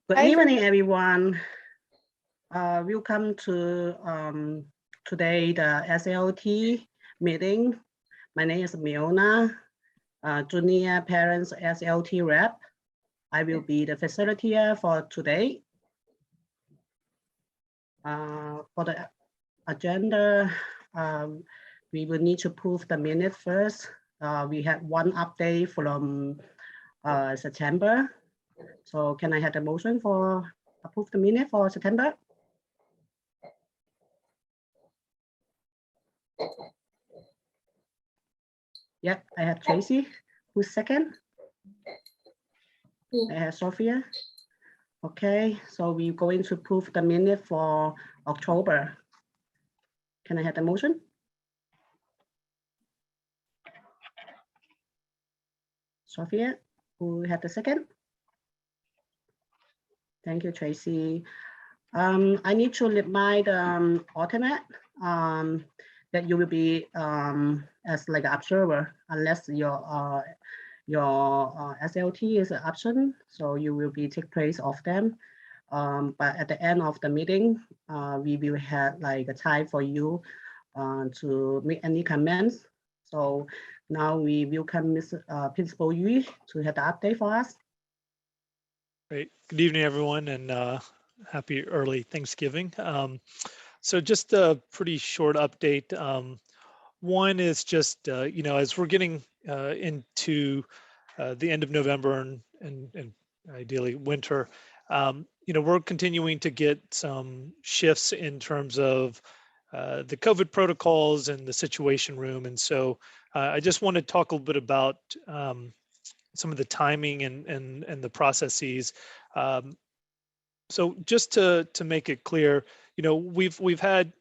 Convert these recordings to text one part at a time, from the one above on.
Good evening, everyone. Welcome to today the SLT meeting. My name is Miona, Junior Parents SLT Rep. I will be the facilitator for today. For the agenda, we will need to prove the minute first. We had one update from September. So can I have a motion for approve the minute for September? Yep, I have Tracy. Who's second? I have Sophia. Okay, so we're going to prove the minute for October. Can I have the motion? Sophia, who had the second? Thank you, Tracy. I need to remind alternate that you will be as like an observer unless your SLT is an option, so you will be take place of them. But at the end of the meeting, we will have like a time for you to make any comments. So now we welcome Ms. Principal Yu to have the update for us. Great. Good evening, everyone, and happy early Thanksgiving. So just a pretty short update. One is just, as we're getting into the end of November and ideally winter, we're continuing to get some shifts in terms of the COVID protocols and the situation room. And so I just want to talk a little bit about some of the timing and the processes. So just to make it clear, we've had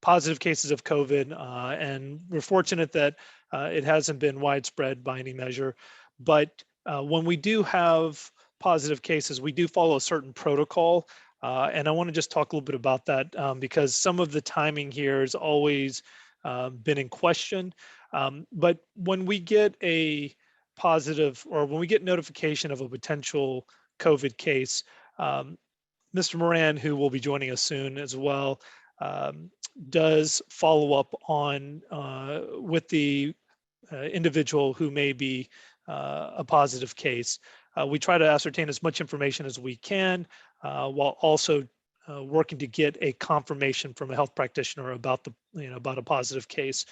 positive cases of COVID, and we're fortunate that it hasn't been widespread by any measure. But when we do have positive cases, we do follow a certain protocol. And I want to just talk a little bit about that because some of the timing here has always been in question. But when we get a positive, or when we get notification of a potential COVID case, Mr. Moran, who will be joining us soon as well, does follow up on with the individual who may be a positive case. We try to ascertain as much information as we can while also working to get a confirmation from a health practitioner about about a positive case.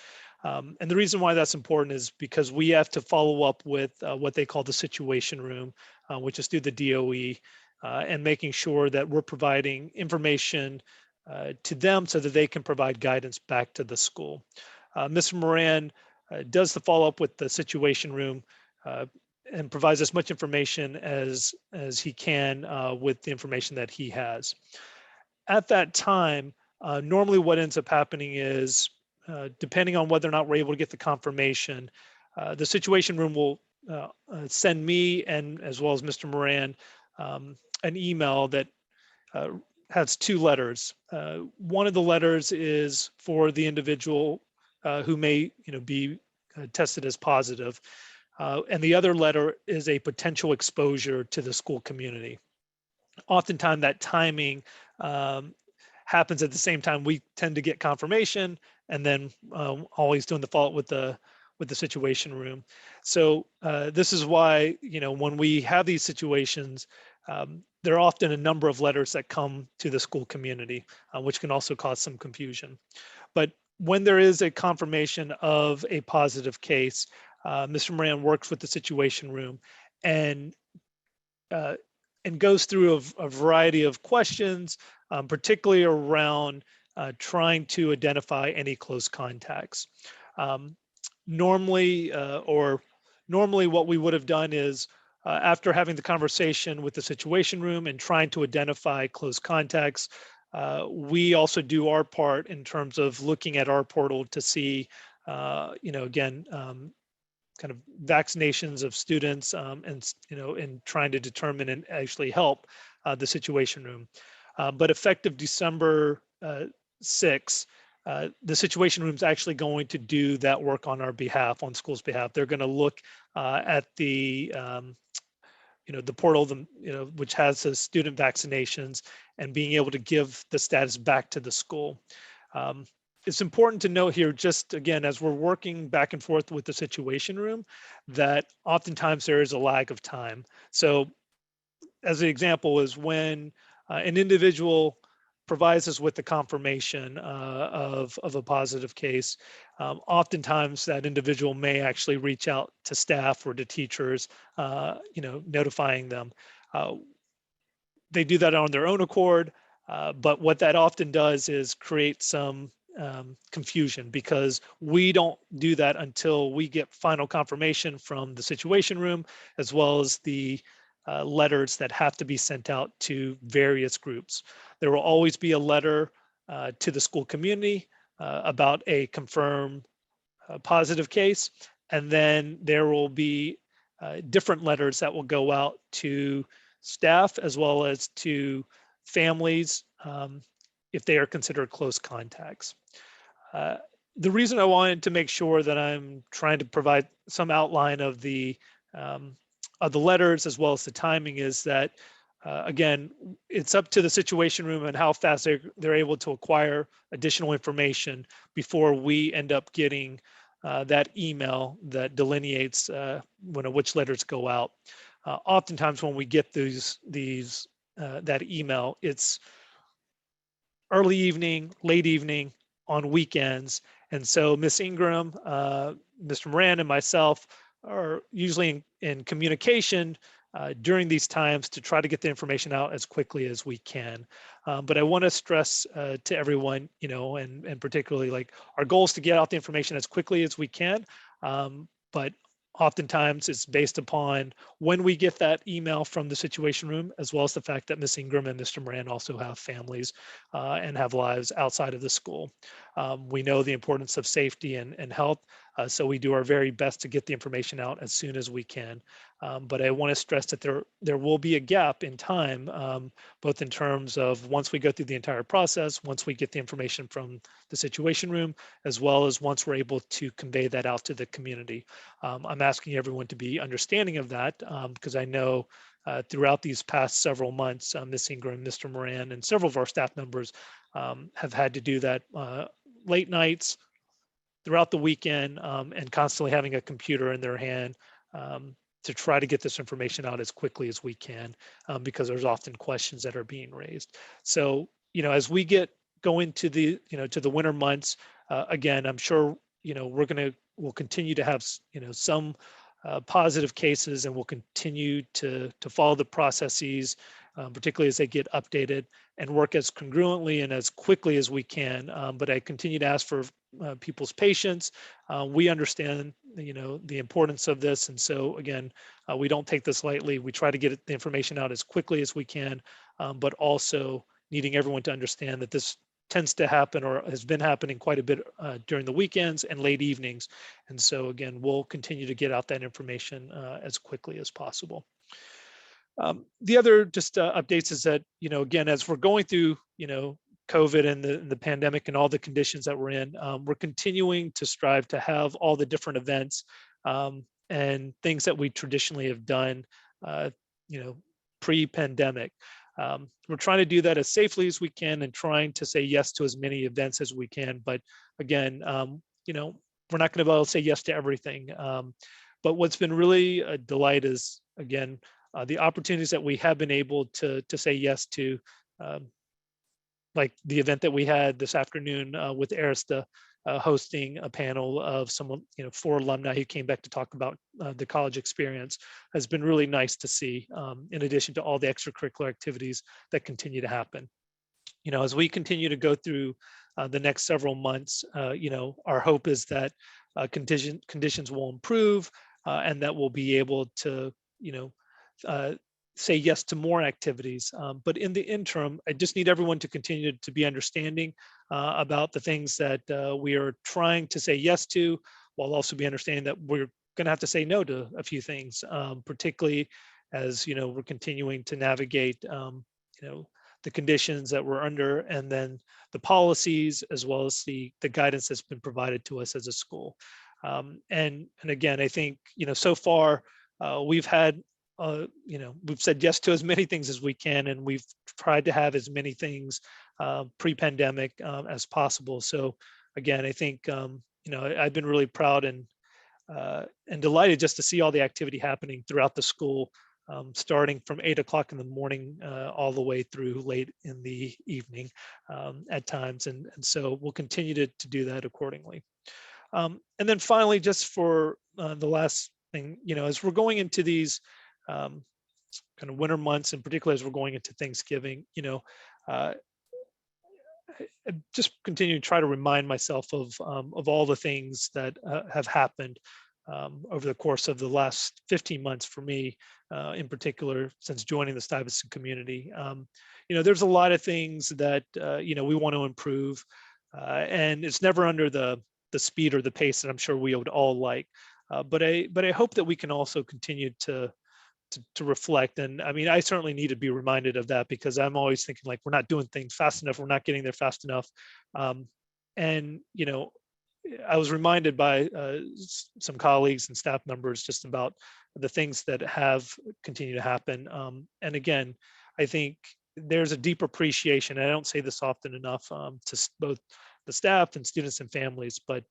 And the reason why that's important is because we have to follow up with what they call the situation room, which is through the DOE, and making sure that we're providing information to them so that they can provide guidance back to the school. Mr. Moran does the follow-up with the situation room and provides as much information as he can with the information that he has. At that time, normally what ends up happening is, depending on whether or not we're able to get the confirmation, the situation room will send me and as well as Mr. Moran an email that has two letters. One of the letters is for the individual who may be tested as positive, and the other letter is a potential exposure to the school community. Oftentimes that timing happens at the same time we tend to get confirmation, and then always doing the follow-up with the situation room. So this is why when we have these situations, there are often a number of letters that come to the school community, which can also cause some confusion. But when there is a confirmation of a positive case, Mr. Moran works with the situation room and goes through a variety of questions, particularly around trying to identify any close contacts. Normally what we would have done is after having the conversation with the situation room and trying to identify close contacts, we also do our part in terms of looking at our portal to see, again, kind of vaccinations of students and trying to determine and actually help the situation room. But effective December 6th, the situation room is actually going to do that work on our behalf, on school's behalf. They're going to look at the the portal, which has the student vaccinations, and being able to give the status back to the school. It's important to note here, just again, as we're working back and forth with the Situation Room, that oftentimes there is a lag of time. So as an example is when an individual provides us with the confirmation of a positive case, oftentimes that individual may actually reach out to staff or to teachers, notifying them. They do that on their own accord, but what that often does is create some confusion, because we don't do that until we get final confirmation from the Situation Room, as well as the letters that have to be sent out to various groups. There will always be a letter to the school community about a confirmed positive case, and then there will be different letters that will go out to staff as well as to families if they are considered close contacts. The reason I wanted to make sure that I'm trying to provide some outline of the letters as well as the timing is that, again, it's up to the Situation Room and how fast they're able to acquire additional information before we end up getting that email that delineates which letters go out. Oftentimes when we get that email, it's early evening, late evening, on weekends. And so Miss Ingram, Mr. Moran, and myself are usually in communication during these times to try to get the information out as quickly as we can. But I want to stress to everyone, and particularly, like, our goal is to get out the information as quickly as we can. But oftentimes it's based upon when we get that email from the Situation Room, as well as the fact that Ms. Ingram and Mr. Moran also have families and have lives outside of the school. We know the importance of safety and health, so we do our very best to get the information out as soon as we can. But I want to stress that there will be a gap in time, both in terms of once we go through the entire process, once we get the information from the Situation Room, as well as once we're able to convey that out to the community. I'm asking everyone to be understanding of that, because I know throughout these past several months, Ms. Ingram, Mr. Moran, and several of our staff members have had to do that late nights, throughout the weekend, and constantly having a computer in their hand to try to get this information out as quickly as we can, because there's often questions that are being raised. So, as we go into the, to the winter months, again, I'm sure, we'll continue to have, some positive cases, and we'll continue to follow the processes, particularly as they get updated, and work as congruently and as quickly as we can. But I continue to ask for people's patience. We understand, the importance of this. And so again, we don't take this lightly. We try to get the information out as quickly as we can, but also needing everyone to understand that this tends to happen, or has been happening quite a bit during the weekends and late evenings. And so again, we'll continue to get out that information as quickly as possible. The other just updates is that, again, as we're going through, COVID and the pandemic and all the conditions that we're in, we're continuing to strive to have all the different events and things that we traditionally have done, pre-pandemic. We're trying to do that as safely as we can and trying to say yes to as many events as we can. But again, we're not going to be able to say yes to everything. But what's been really a delight is, again, the opportunities that we have been able to say yes to, like the event that we had this afternoon with Arista, hosting a panel of some, 4 alumni who came back to talk about the college experience, has been really nice to see, in addition to all the extracurricular activities that continue to happen. As we continue to go through the next several months, our hope is that conditions will improve and that we'll be able to, say yes to more activities. But in the interim, I just need everyone to continue to be understanding about the things that we are trying to say yes to, while also be understanding that we're going to have to say no to a few things, particularly as, we're continuing to navigate, the conditions that we're under, and then the policies, as well as the guidance that's been provided to us as a school. And again, I think, so far we've had we've said yes to as many things as we can, and we've tried to have as many things pre-pandemic as possible. So again, I think I've been really proud and delighted just to see all the activity happening throughout the school, starting from 8 o'clock in the morning all the way through late in the evening at times. And so we'll continue to do that accordingly. And then finally, just for the last thing, as we're going into these kind of winter months, in particular, as we're going into Thanksgiving, I just continue to try to remind myself of all the things that have happened over the course of the last 15 months for me, in particular, since joining the Stuyvesant community. There's a lot of things that we want to improve, and it's never under the speed or the pace that I'm sure we would all like. But I hope that we can also continue to reflect. And I mean, I certainly need to be reminded of that, because I'm always thinking like, we're not doing things fast enough. We're not getting there fast enough. And, I was reminded by some colleagues and staff members just about the things that have continued to happen. And again, I think there's a deep appreciation. I don't say this often enough to both the staff and students and families, but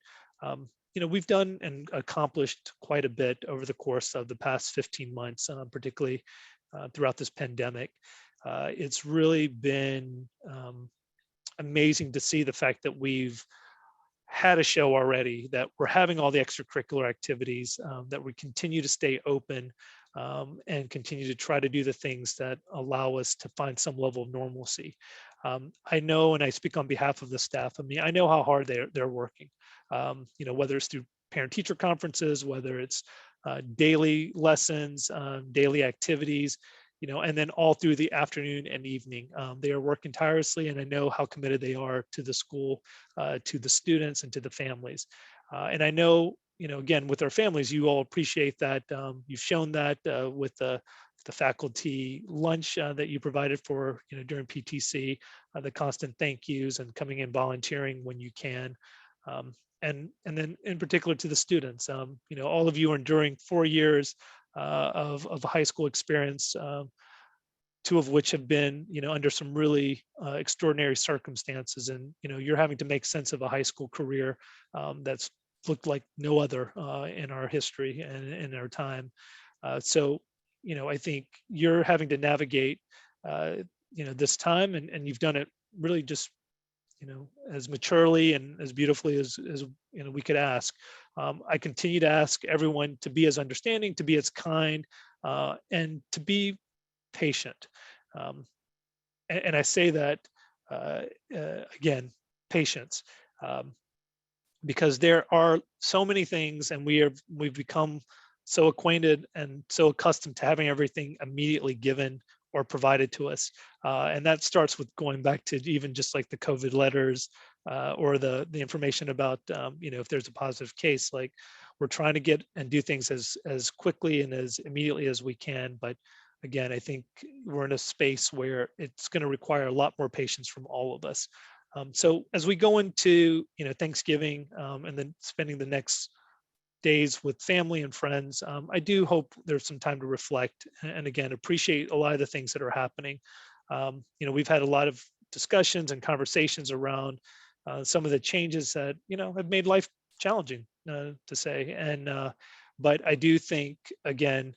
we've done and accomplished quite a bit over the course of the past 15 months, particularly throughout this pandemic. It's really been amazing to see the fact that we've had a show already, that we're having all the extracurricular activities, that we continue to stay open and continue to try to do the things that allow us to find some level of normalcy. I know, and I speak on behalf of the staff, I know how hard they're working, whether it's through parent-teacher conferences, whether it's daily lessons, daily activities, and then all through the afternoon and evening. They are working tirelessly, and I know how committed they are to the school, to the students, and to the families. And I know, again, with our families, you all appreciate that. You've shown that with the faculty lunch that you provided for, during PTC, the constant thank yous and coming in volunteering when you can. And then in particular to the students, all of you are enduring 4 years of high school experience, 2 of which have been, under some really extraordinary circumstances. And, you're having to make sense of a high school career that's looked like no other in our history and in our time. So, I think you're having to navigate, this time, and you've done it really just, as maturely and as beautifully as we could ask. I continue to ask everyone to be as understanding, to be as kind, and to be patient. And I say that again, patience, because there are so many things, and we've become so acquainted and so accustomed to having everything immediately given or provided to us. And that starts with going back to even just like the COVID letters, or the information about, if there's a positive case. Like, we're trying to get and do things as quickly and as immediately as we can. But again, I think we're in a space where it's going to require a lot more patience from all of us. So as we go into, Thanksgiving, and then spending the next days with family and friends, I do hope there's some time to reflect and again, appreciate a lot of the things that are happening. We've had a lot of discussions and conversations around some of the changes that, have made life challenging, to say. And, but I do think, again,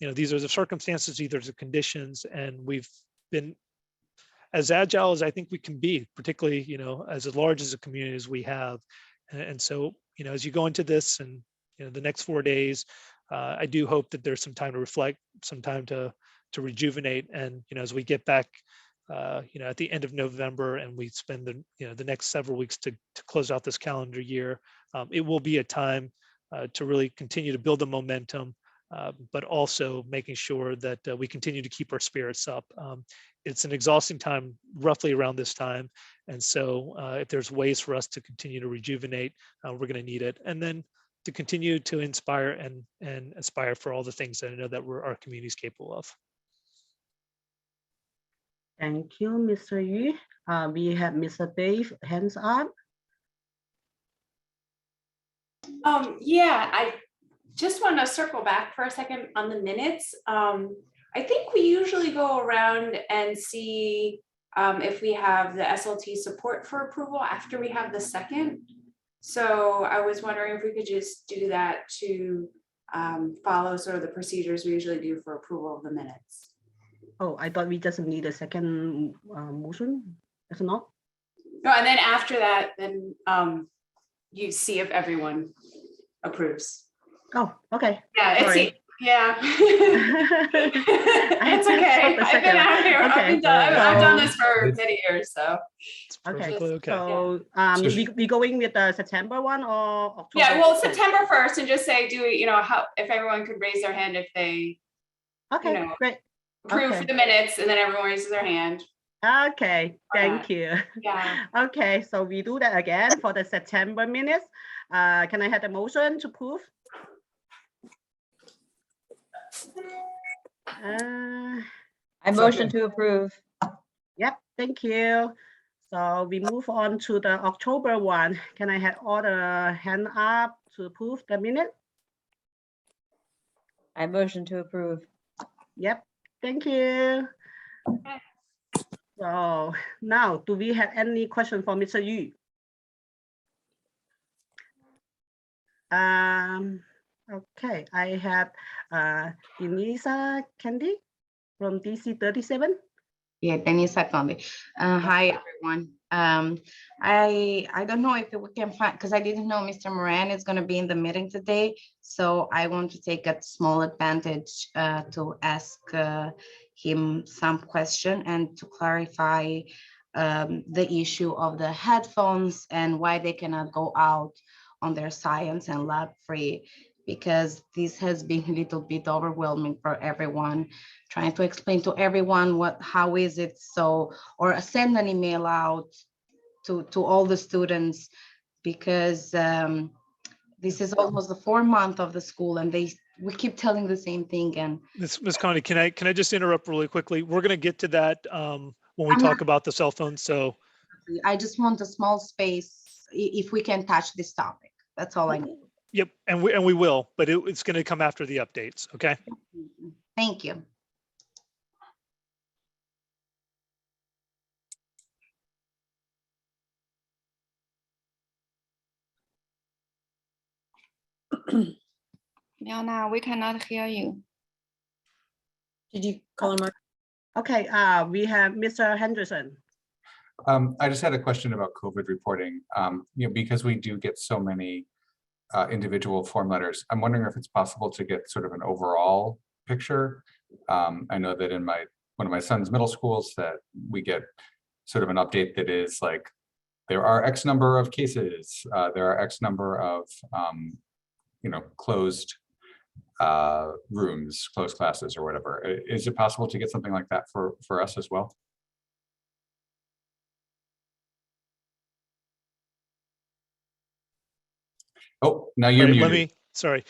these are the circumstances, these are the conditions, and we've been as agile as I think we can be, particularly, as large as a community as we have. And so, as you go into this and, the next 4 days, I do hope that there's some time to reflect, some time to rejuvenate. And, as we get back, at the end of November, and we spend the next several weeks to close out this calendar year, it will be a time to really continue to build the momentum, but also making sure that we continue to keep our spirits up. It's an exhausting time roughly around this time. And so if there's ways for us to continue to rejuvenate, we're going to need it. And then to continue to inspire and aspire for all the things that I know that our community is capable of. Thank you, Mr. Yu. We have Mr. Dave, hands up. Yeah, just want to circle back for a second on the minutes. I think we usually go around and see if we have the SLT support for approval after we have the second. So I was wondering if we could just do that to follow sort of the procedures we usually do for approval of the minutes. Oh, I thought we just need a second motion. It's not? No, and then after that, then you see if everyone approves. Oh, okay. Yeah, Sorry. it's yeah. It's okay. I've been out here. Okay. I've done this for many years, so. It's perfectly okay. So So we going with the September one or October? Yeah, well, September 1st, and just say, how, if everyone could raise their hand if they Okay, know, great. approve Okay. the minutes, and then everyone raises their hand. Okay, thank you. Yeah. Okay, so we do that again for the September minutes. Can I have a motion to approve? I motion to approve. Yep, thank you. So we move on to the October one. Can I have all the hand up to approve the minute? I motion to approve. Yep, thank you. Okay. So now, do we have any question for Mr. Yu? Okay, I have Denisa Candy from DC 37. Yeah, Denisa Conde. Hi, everyone. I don't know if we can find, because I didn't know Mr. Moran is going to be in the meeting today. So I want to take a small advantage to ask him some question and to clarify the issue of the headphones and why they cannot go out on their science and lab free, because this has been a little bit overwhelming for everyone, trying to explain to everyone how is it so, or send an email out to all the students, because this is almost the 4th month of the school and we keep telling the same thing. And Ms. Connie, can I just interrupt really quickly? We're going to get to that when we talk about the cell phone. So I just want a small space if we can touch this topic. That's all I need. yep, and we will, but it's going to come after the updates. Okay. Thank you. Leona, we cannot hear you. Did you call him? Okay, we have Mr. Henderson. I just had a question about COVID reporting. Because we do get so many individual form letters, I'm wondering if it's possible to get sort of an overall picture. I know that in one of my son's middle schools that we get sort of an update that is like, there are X number of cases, there are X number of closed rooms, closed classes or whatever. Is it possible to get something like that for us as well? Oh, now you're muted. Sorry.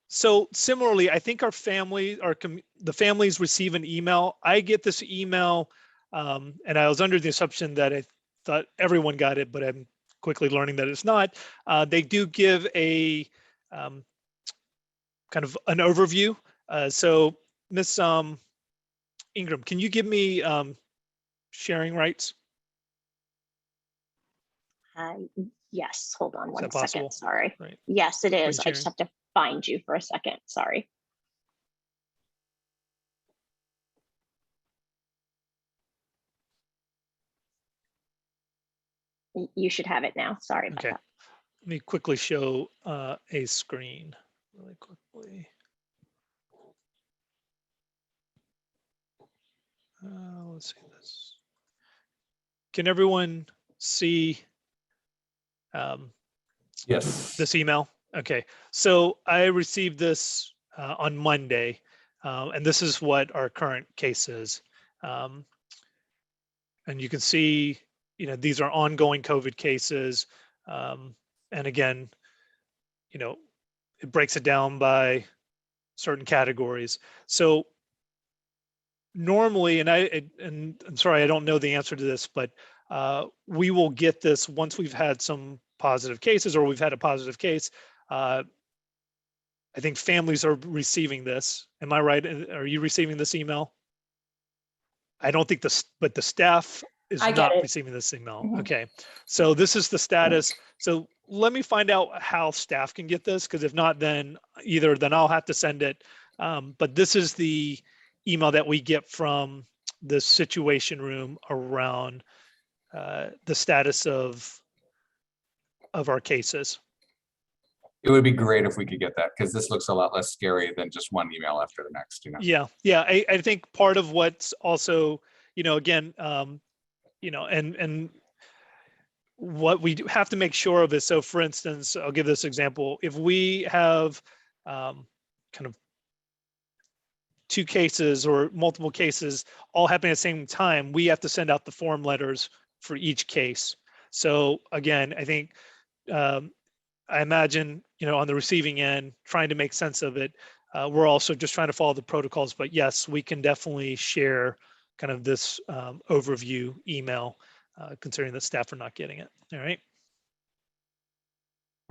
So similarly, I think the families receive an email. I get this email, and I was under the assumption that I thought everyone got it, but I'm quickly learning that it's not. They do give a kind of an overview. So Miss Ingram, can you give me sharing rights? Yes, hold on one possible? second, sorry. Right. Yes, it is. Screen I just have to find you for a second, sorry. You should have it now, sorry about Okay. that. Let me quickly show a screen really quickly. Let's see this. Can everyone see Yes. this email? Okay, so I received this on Monday, and this is what our current case is. And you can see, these are ongoing COVID cases. And again, it breaks it down by certain categories. So normally, and I'm sorry, I don't know the answer to this, but we will get this once we've had some positive cases or we've had a positive case. I think families are receiving this. Am I right? Are you receiving this email? I don't think but the staff is I get not it. receiving this email. Mhm. Okay, so this is the status. So let me find out how staff can get this, because if not, then I'll have to send it. But this is the email that we get from the situation room around the status of our cases. It would be great if we could get that, because this looks a lot less scary than just one email after the next, you know? Yeah. I think part of what's also, again, and what we have to make sure of is, so for instance, I'll give this example. If we have kind of 2 cases or multiple cases all happening at the same time, we have to send out the form letters for each case. So again, I think, I imagine, on the receiving end, trying to make sense of it. We're also just trying to follow the protocols, but yes, we can definitely share kind of this overview email, considering that staff are not getting it. All right.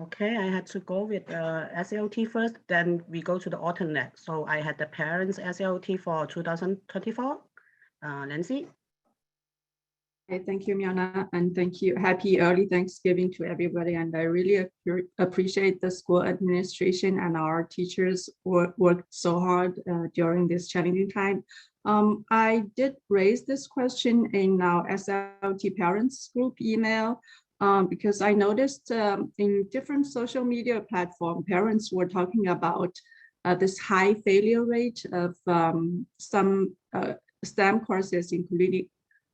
Okay, I had to go with SLT first, then we go to the alternate. So I had the parents SLT for 2024. Nancy? Okay, thank you, Miona, and thank you. Happy early Thanksgiving to everybody. And I really appreciate the school administration and our teachers worked so hard during this challenging time. I did raise this question in our SLT parents group email because I noticed in different social media platforms, parents were talking about this high failure rate of some STEM courses, including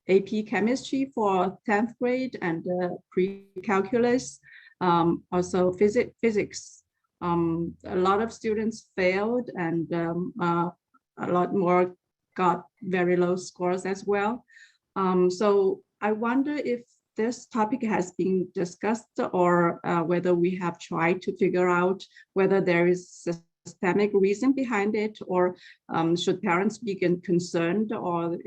AP chemistry for 10th grade and pre-calculus, also physics. A lot of students failed and a lot more got very low scores as well. So I wonder if this topic has been discussed or whether we have tried to figure out whether there is systemic reason behind it, or should parents be concerned, or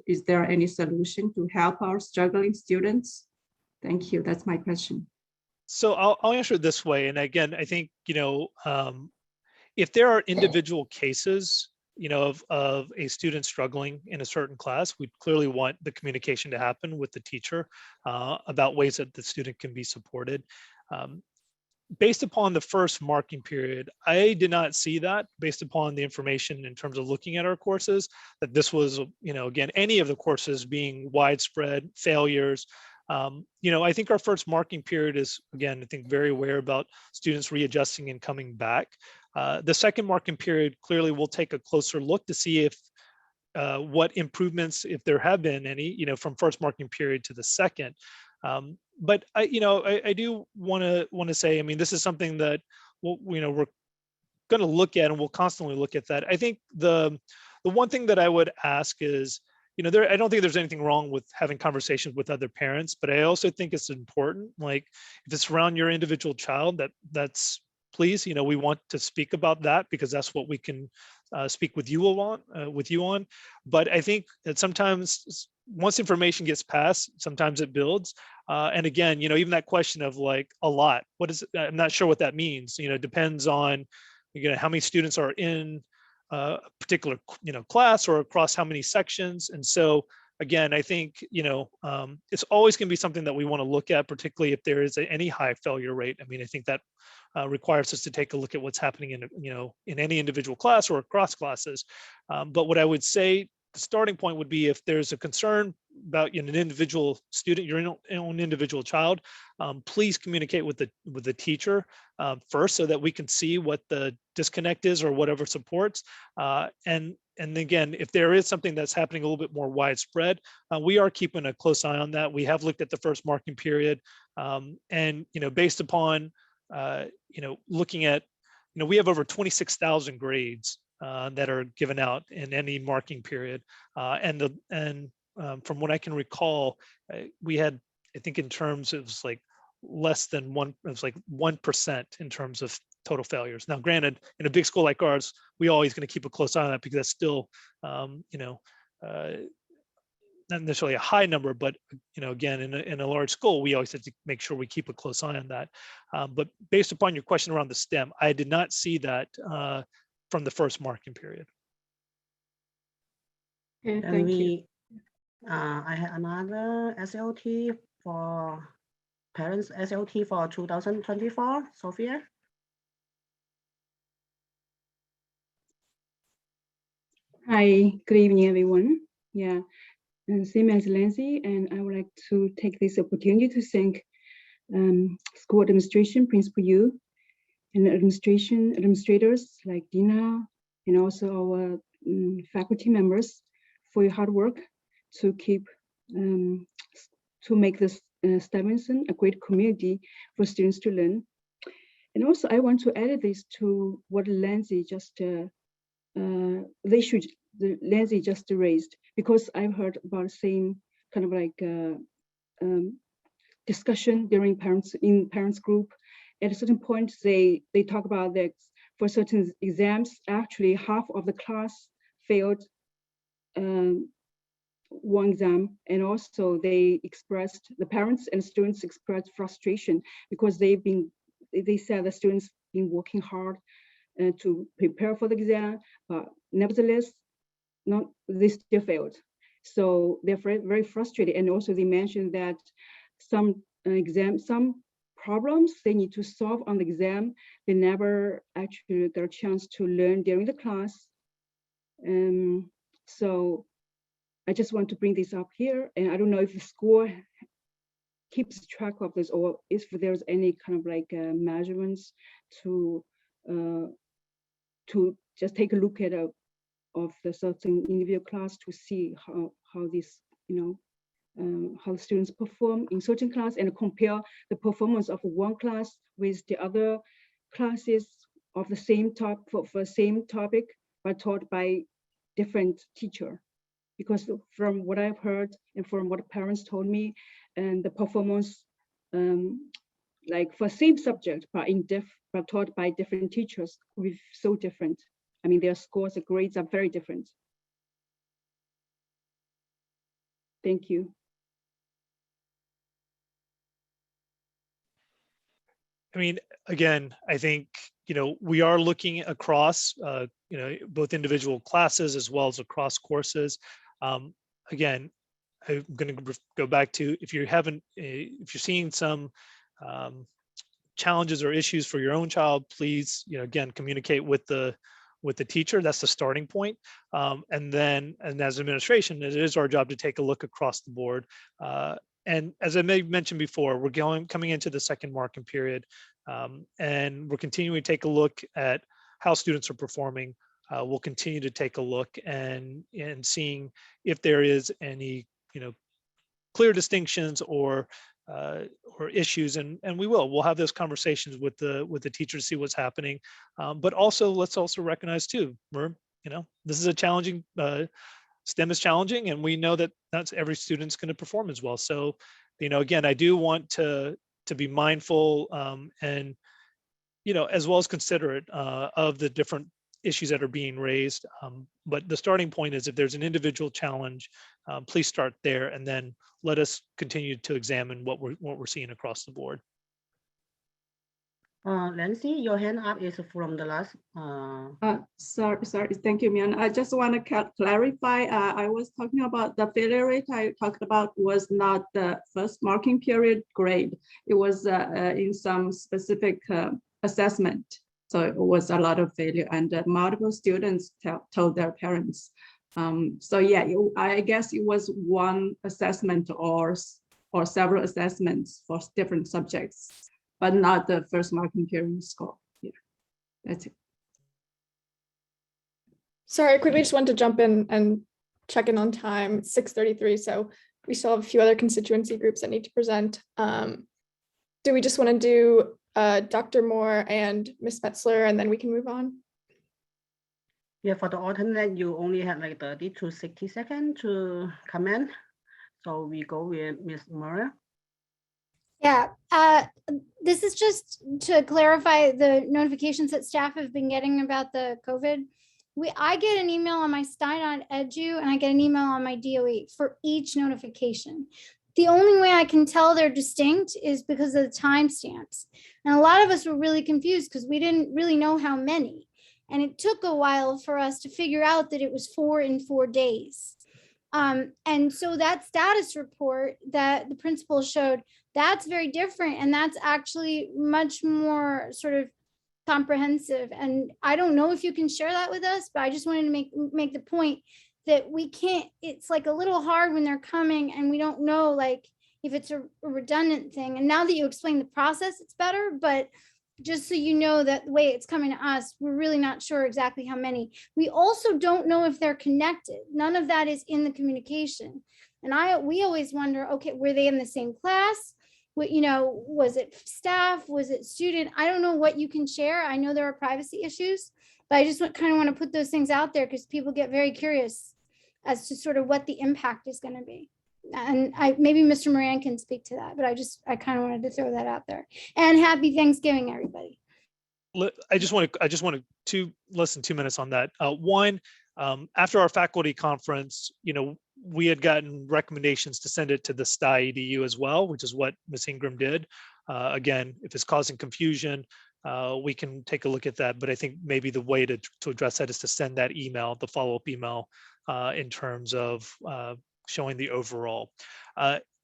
is there any solution to help our struggling students? Thank you. That's my question. So I'll answer it this way. And again, I think, if there are individual cases, of a student struggling in a certain class, we clearly want the communication to happen with the teacher about ways that the student can be supported. Based upon the first marking period, I did not see that, based upon the information in terms of looking at our courses, that this was, again, any of the courses being widespread failures. I think our first marking period is, again, I think very aware about students readjusting and coming back. The second marking period, clearly we'll take a closer look to see if what improvements, if there have been any, from first marking period to the second. But I do want to say, I mean, this is something that we're going to look at, and we'll constantly look at that. I think the one thing that I would ask is, I don't think there's anything wrong with having conversations with other parents, but I also think it's important, like if it's around your individual child, that's please, we want to speak about that, because that's what we can speak with you on. But I think that sometimes once information gets passed, sometimes it builds. And again, even that question of like a lot, what is it? I'm not sure what that means. Depends on, how many students are in a particular, class, or across how many sections. And so again, I think, it's always going to be something that we want to look at, particularly if there is any high failure rate. I mean, I think that requires us to take a look at what's happening in any individual class or across classes. But what I would say, the starting point would be, if there's a concern about an individual student, your own individual child, please communicate with the teacher first, so that we can see what the disconnect is or whatever supports. And again, if there is something that's happening a little bit more widespread, we are keeping a close eye on that. We have looked at the first marking period, and based upon looking at, we have over 26,000 grades that are given out in any marking period, and from what I can recall, we had, I think in terms, it was like less than one, it was like 1% in terms of total failures. Now, granted, in a big school like ours, we always going to keep a close eye on that, because that's still, not necessarily a high number, but again, in a large school, we always have to make sure we keep a close eye on that. But based upon your question around the STEM, I did not see that from the first marking period. Okay, And thank you. I had another SLT for parents SLT for 2024, Sophia. Hi, good evening, everyone. Yeah, and same as Lindsay, and I would like to take this opportunity to thank school administration, Principal Yu, and administrators like Dina, and also our faculty members for your hard work to keep to make this Stuyvesant a great community for students to learn. And also, I want to add this to what Lindsay just Lindsay just raised, because I've heard about the same kind of like discussion during parents group. At a certain point, they talk about that for certain exams, actually half of the class failed one exam, and also the parents and students expressed frustration because they said the students been working hard to prepare for the exam, but nevertheless, they still failed. So they're very frustrated. And also they mentioned that some problems they need to solve on the exam, they never actually got a chance to learn during the class. So I just want to bring this up here. And I don't know if the school keeps track of this, or if there's any kind of like measurements to just take a look at of the certain individual class to see how this, how the students perform in certain class, and compare the performance of one class with the other classes of the same for same topic, but taught by different teacher. Because from what I've heard and from what parents told me, and the performance, like for same subject, but taught by different teachers, will be so different. I mean, their scores, the grades are very different. Thank you. I mean, again, I think, we are looking across, both individual classes as well as across courses. Again, I'm going to go back to, if you're seeing some challenges or issues for your own child, please, again, communicate with the teacher. That's the starting point. And as administration, it is our job to take a look across the board. And as I may mentioned before, we're coming into the second marking period, and we're continuing to take a look at how students are performing. We'll continue to take a look and seeing if there is any, clear distinctions or issues, and we'll have those conversations with the teacher to see what's happening. But also, let's also recognize too, this is a challenging, STEM is challenging, and we know that not every student's going to perform as well. So, again, I do want to be mindful and, as well as considerate of the different issues that are being raised. But the starting point is, if there's an individual challenge, please start there, and then let us continue to examine what we're seeing across the board. Nancy, your hand up is from the last. Sorry. Thank you, Mian. I just want to clarify. I was talking about the failure rate I talked about was not the first marking period grade. It was in some specific assessment. So it was a lot of failure, and multiple students told their parents. So yeah, I guess it was one assessment or several assessments for different subjects, but not the first marking period score. Yeah, that's it. Sorry, I quickly just want to jump in and check in on time. It's 6:33, so we still have a few other constituency groups that need to present. Do we just want to do Dr. Moore and Ms. Metzler, and then we can move on? Yeah, for the alternate, you only have like 30 to 60 seconds to comment. So we go with Ms. Moore. Yeah, this is just to clarify the notifications that staff have been getting about the COVID I get an email on my Stein.edu and I get an email on my DOE for each notification. The only way I can tell they're distinct is because of the timestamps. And a lot of us were really confused because we didn't really know how many. And it took a while for us to figure out that it was 4 in 4 days. And so that status report that the principal showed, that's very different. And that's actually much more sort of comprehensive. And I don't know if you can share that with us, but I just wanted to make the point that we can't, it's like a little hard when they're coming and we don't know like if it's a redundant thing. And now that you explain the process, it's better, but just so you know that the way it's coming to us, we're really not sure exactly how many. We also don't know if they're connected. None of that is in the communication. And we always wonder, okay, were they in the same class? What, you know, was it staff? Was it student? I don't know what you can share. I know there are privacy issues, but I just kind of want to put those things out there because people get very curious as to sort of what the impact is going to be. And maybe Mr. Moran can speak to that, but I kind of wanted to throw that out there. And happy Thanksgiving, everybody. I just wanted to less than 2 minutes on that. One, after our faculty conference, you know, we had gotten recommendations to send it to the STI-EDU as well, which is what Ms. Ingram did. Again, if it's causing confusion, we can take a look at that. But I think maybe the way to address that is to send that email, the follow-up email, in terms of showing the overall.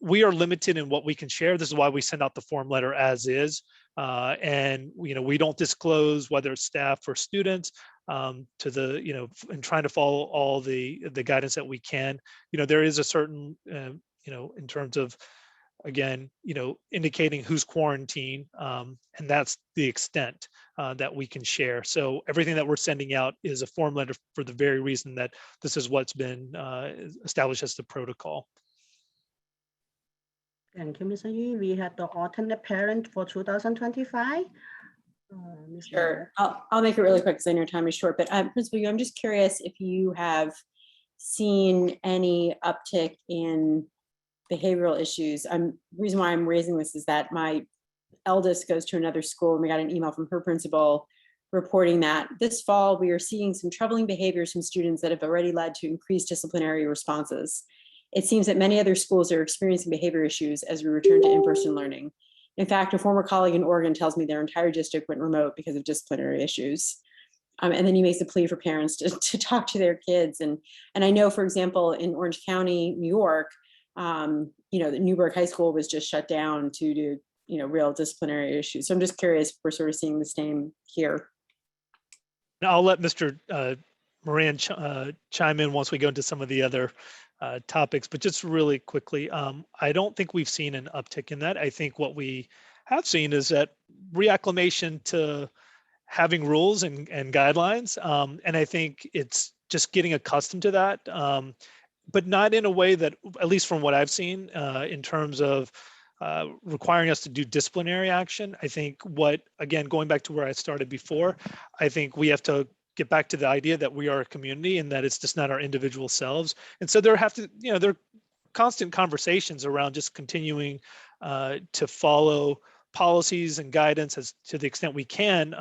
We are limited in what we can share. This is why we send out the form letter as is. And you know, we don't disclose whether it's staff or students to the, you know, and trying to follow all the guidance that we can. You know, there is a certain, you know, in terms of, again, you know, indicating who's quarantined, and that's the extent that we can share. So everything that we're sending out is a form letter for the very reason that this is what's been established as the protocol. Thank you, Mr. Yi. We have the alternate parent for 2025. Sure, I'll make it really quick because I know your time is short, but Principal Yu, I'm just curious if you have seen any uptick in behavioral issues. The reason why I'm raising this is that my eldest goes to another school and we got an email from her principal reporting that this fall we are seeing some troubling behaviors from students that have already led to increased disciplinary responses. It seems that many other schools are experiencing behavior issues as we return to in-person learning. In fact, a former colleague in Oregon tells me their entire district went remote because of disciplinary issues. And then he makes a plea for parents to talk to their kids. And I know, for example, in Orange County, New York, you know, the Newburgh High School was just shut down due to, you know, real disciplinary issues. So I'm just curious if we're sort of seeing the same here. Now I'll let Mr. Moran chime in once we go into some of the other topics, but just really quickly, I don't think we've seen an uptick in that. I think what we have seen is that reacclimation to having rules and guidelines. And I think it's just getting accustomed to that, but not in a way that, at least from what I've seen, in terms of requiring us to do disciplinary action. I think again, going back to where I started before, I think we have to get back to the idea that we are a community and that it's just not our individual selves. And so there are constant conversations around just continuing to follow policies and guidance as to the extent we can.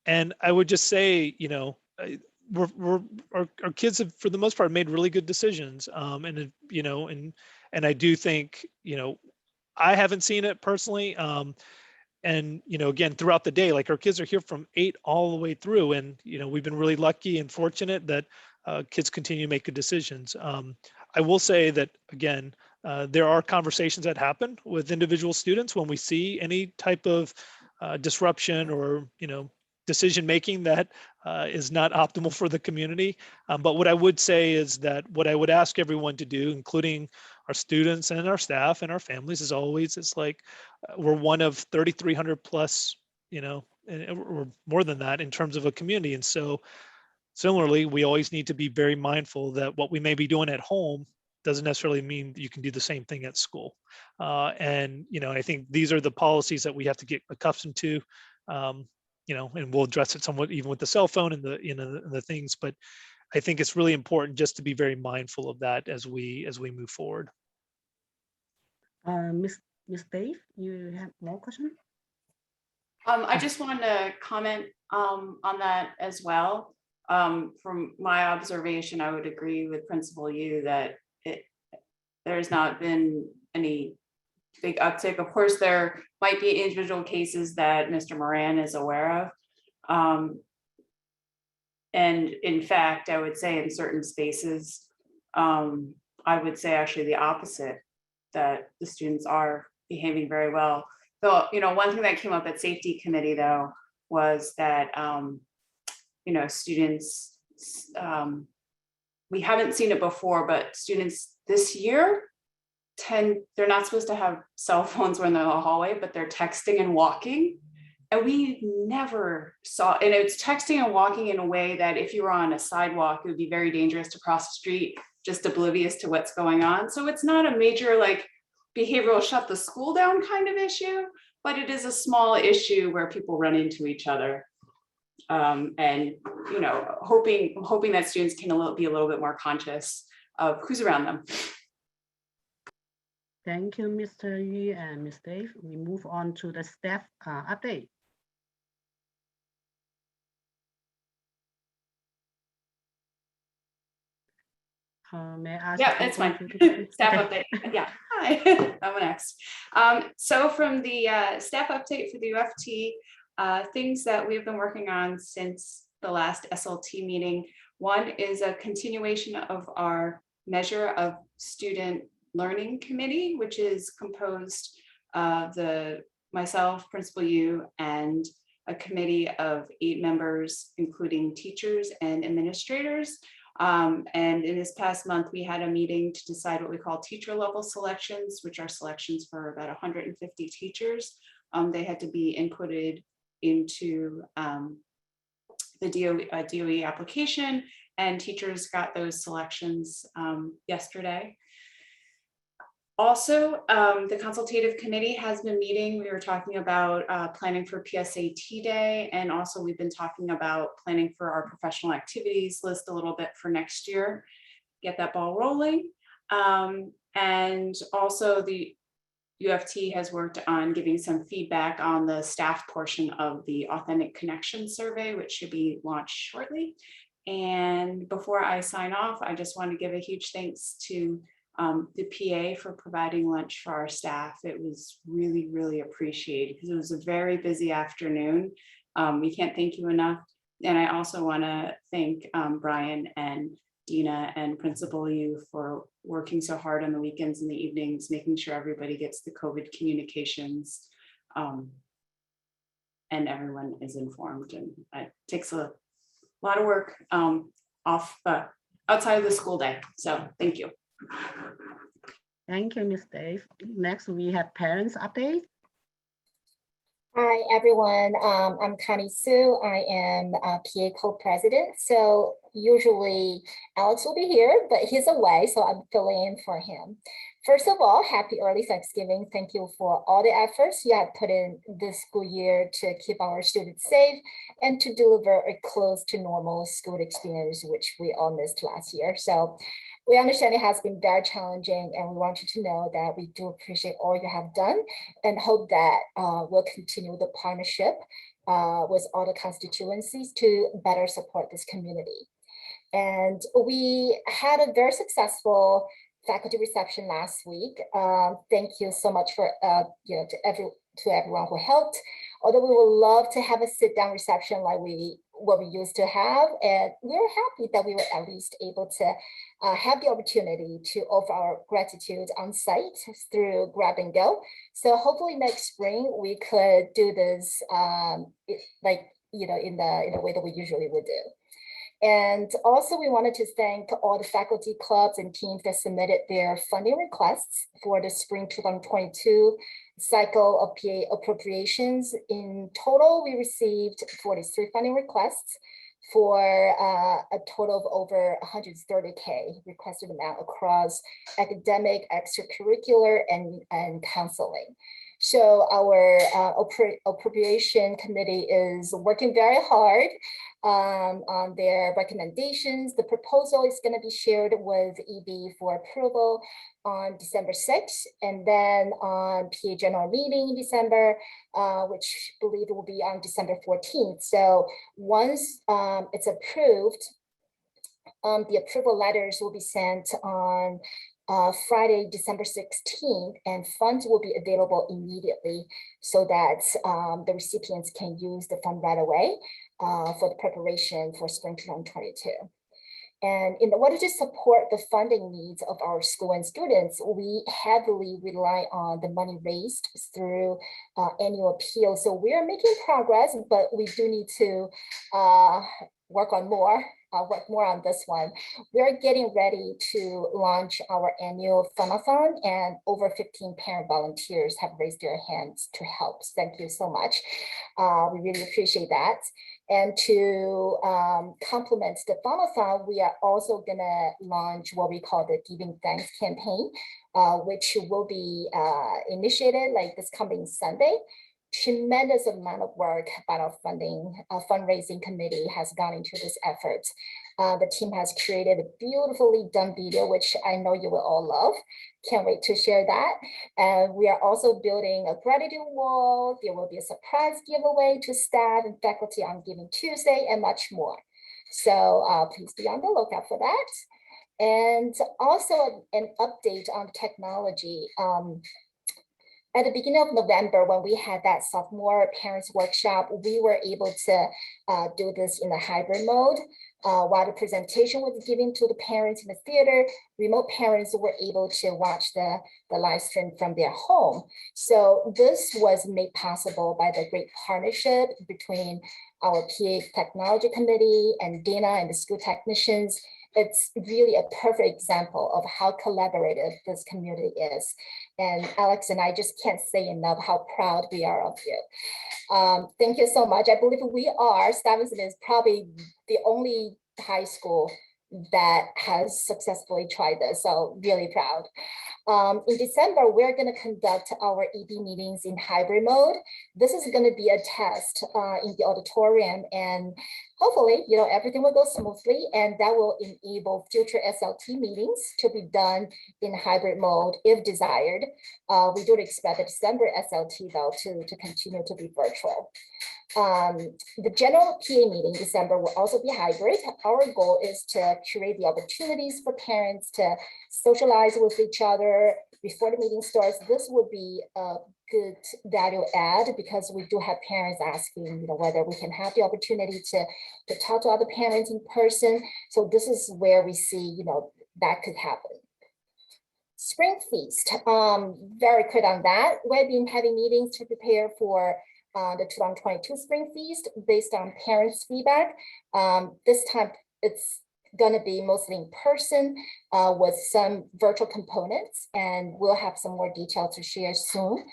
And I would just say, you know, our kids have, for the most part, made really good decisions. And you know, and I do think, you know, I haven't seen it personally. And, you know, again, throughout the day, like our kids are here from 8 all the way through. And, you know, we've been really lucky and fortunate that kids continue to make good decisions. I will say that, again, there are conversations that happen with individual students when we see any type of disruption or, you know, decision making that is not optimal for the community. But what I would say is that what I would ask everyone to do, including our students and our staff and our families, is always, it's like we're one of 3,300 plus, you know, or more than that in terms of a community. And so similarly, we always need to be very mindful that what we may be doing at home doesn't necessarily mean you can do the same thing at school. And, you know, I think these are the policies that we have to get accustomed to. You know, and we'll address it somewhat even with the cell phone and the, you know, the things, but I think it's really important just to be very mindful of that as we move forward. Miss Dave, you have more questions? I just wanted to comment on that as well. from my observation, I would agree with Principal Yu that there's not been any big uptick. Of course, there might be individual cases that Mr. Moran is aware of. And in fact, I would say in certain spaces, I would say actually the opposite, that the students are behaving very well. So, one thing that came up at safety committee though, was that, students, we haven't seen it before, but students this year they're not supposed to have cell phones when they're in the hallway, but they're texting and walking. And we never saw, and it's texting and walking in a way that if you were on a sidewalk, it would be very dangerous to cross the street, just oblivious to what's going on. So it's not a major like behavioral shut the school down kind of issue, but it is a small issue where people run into each other. And hoping that students can be a little bit more conscious of who's around them. Thank you, Mr. Yu and Ms. Dave. We move on to the staff update. May I ask? Yeah, that's fine. Staff update. Yeah, hi, I'm next. So from the staff update for the UFT, things that we've been working on since the last SLT meeting. One is a continuation of our measure of student learning committee, which is composed of myself, Principal Yu, and a committee of 8 members, including teachers and administrators. And in this past month, we had a meeting to decide what we call teacher level selections, which are selections for about 150 teachers. They had to be inputted into the DOE application, and teachers got those selections yesterday. Also, the consultative committee has been meeting. We were talking about planning for PSAT day, and also we've been talking about planning for our professional activities list a little bit for next year, get that ball rolling. And also the UFT has worked on giving some feedback on the staff portion of the Authentic Connection survey, which should be launched shortly. And before I sign off, I just want to give a huge thanks to the PA for providing lunch for our staff. It was really, really appreciated because it was a very busy afternoon. We can't thank you enough. And I also want to thank Brian and Dina and Principal Yu for working so hard on the weekends and the evenings, making sure everybody gets the COVID communications and everyone is informed. And it takes a lot of work outside of the school day. So thank you. Thank you, Ms. Dave. Next, we have parents update. Hi, everyone. I'm Connie Sue. I am PA co-president. So usually Alex will be here, but he's away, so I'm filling in for him. First of all, happy early Thanksgiving. Thank you for all the efforts you have put in this school year to keep our students safe and to deliver a close to normal school experience, which we all missed last year. So we understand it has been very challenging, and we want you to know that we do appreciate all you have done and hope that we'll continue the partnership with all the constituencies to better support this community. And we had a very successful faculty reception last week. Thank you so much for to everyone who helped. Although we would love to have a sit-down reception like what we used to have, and we're happy that we were at least able to have the opportunity to offer our gratitude on site through grab and go. So hopefully next spring we could do this in the way that we usually would do. And also we wanted to thank all the faculty clubs and teams that submitted their funding requests for the spring 2022 cycle of PA appropriations. In total, we received 43 funding requests for a total of over 130K requested amount across academic, extracurricular, and counseling. So our appropriation committee is working very hard on their recommendations. The proposal is going to be shared with EB for approval on December 6th, and then on PA general meeting in December, which I believe will be on December 14th. So once it's approved, the approval letters will be sent on Friday, December 16th, and funds will be available immediately so that the recipients can use the fund right away for the preparation for spring 2022. And in order to support the funding needs of our school and students, we heavily rely on the money raised through annual appeals. So we are making progress, but we do need to work more on this one. We're getting ready to launch our annual funathon, and over 15 parent volunteers have raised their hands to help. So thank you so much. We really appreciate that. And to complement the funathon, we are also gonna launch what we call the Giving Thanks campaign, which will be initiated like this coming Sunday. Tremendous amount of work by our fundraising committee has gone into this effort. The team has created a beautifully done video, which I know you will all love. Can't wait to share that. And we are also building a gratitude wall. There will be a surprise giveaway to staff and faculty on Giving Tuesday, and much more. So please be on the lookout for that. And also an update on technology. At the beginning of November, when we had that sophomore parents workshop, we were able to do this in a hybrid mode. While the presentation was given to the parents in the theater, remote parents were able to watch the live stream from their home. So this was made possible by the great partnership between our PA Technology Committee and Dana and the school technicians. It's really a perfect example of how collaborative this community is. And Alex and I just can't say enough how proud we are of you. Thank you so much. I believe Stuyvesant is probably the only high school that has successfully tried this, so really proud. In December, we're going to conduct our EB meetings in hybrid mode. This is going to be a test in the auditorium, and hopefully, everything will go smoothly, and that will enable future SLT meetings to be done in hybrid mode if desired. We do expect the December SLT though to continue to be virtual. The general PA meeting in December will also be hybrid. Our goal is to create the opportunities for parents to socialize with each other before the meeting starts. This will be a good value add because we do have parents asking, whether we can have the opportunity to talk to other parents in person. So this is where we see, that could happen. Spring Feast, very quick on that. We've been having meetings to prepare for the 2022 Spring Feast based on parents' feedback. This time it's gonna be mostly in person with some virtual components, and we'll have some more details to share soon.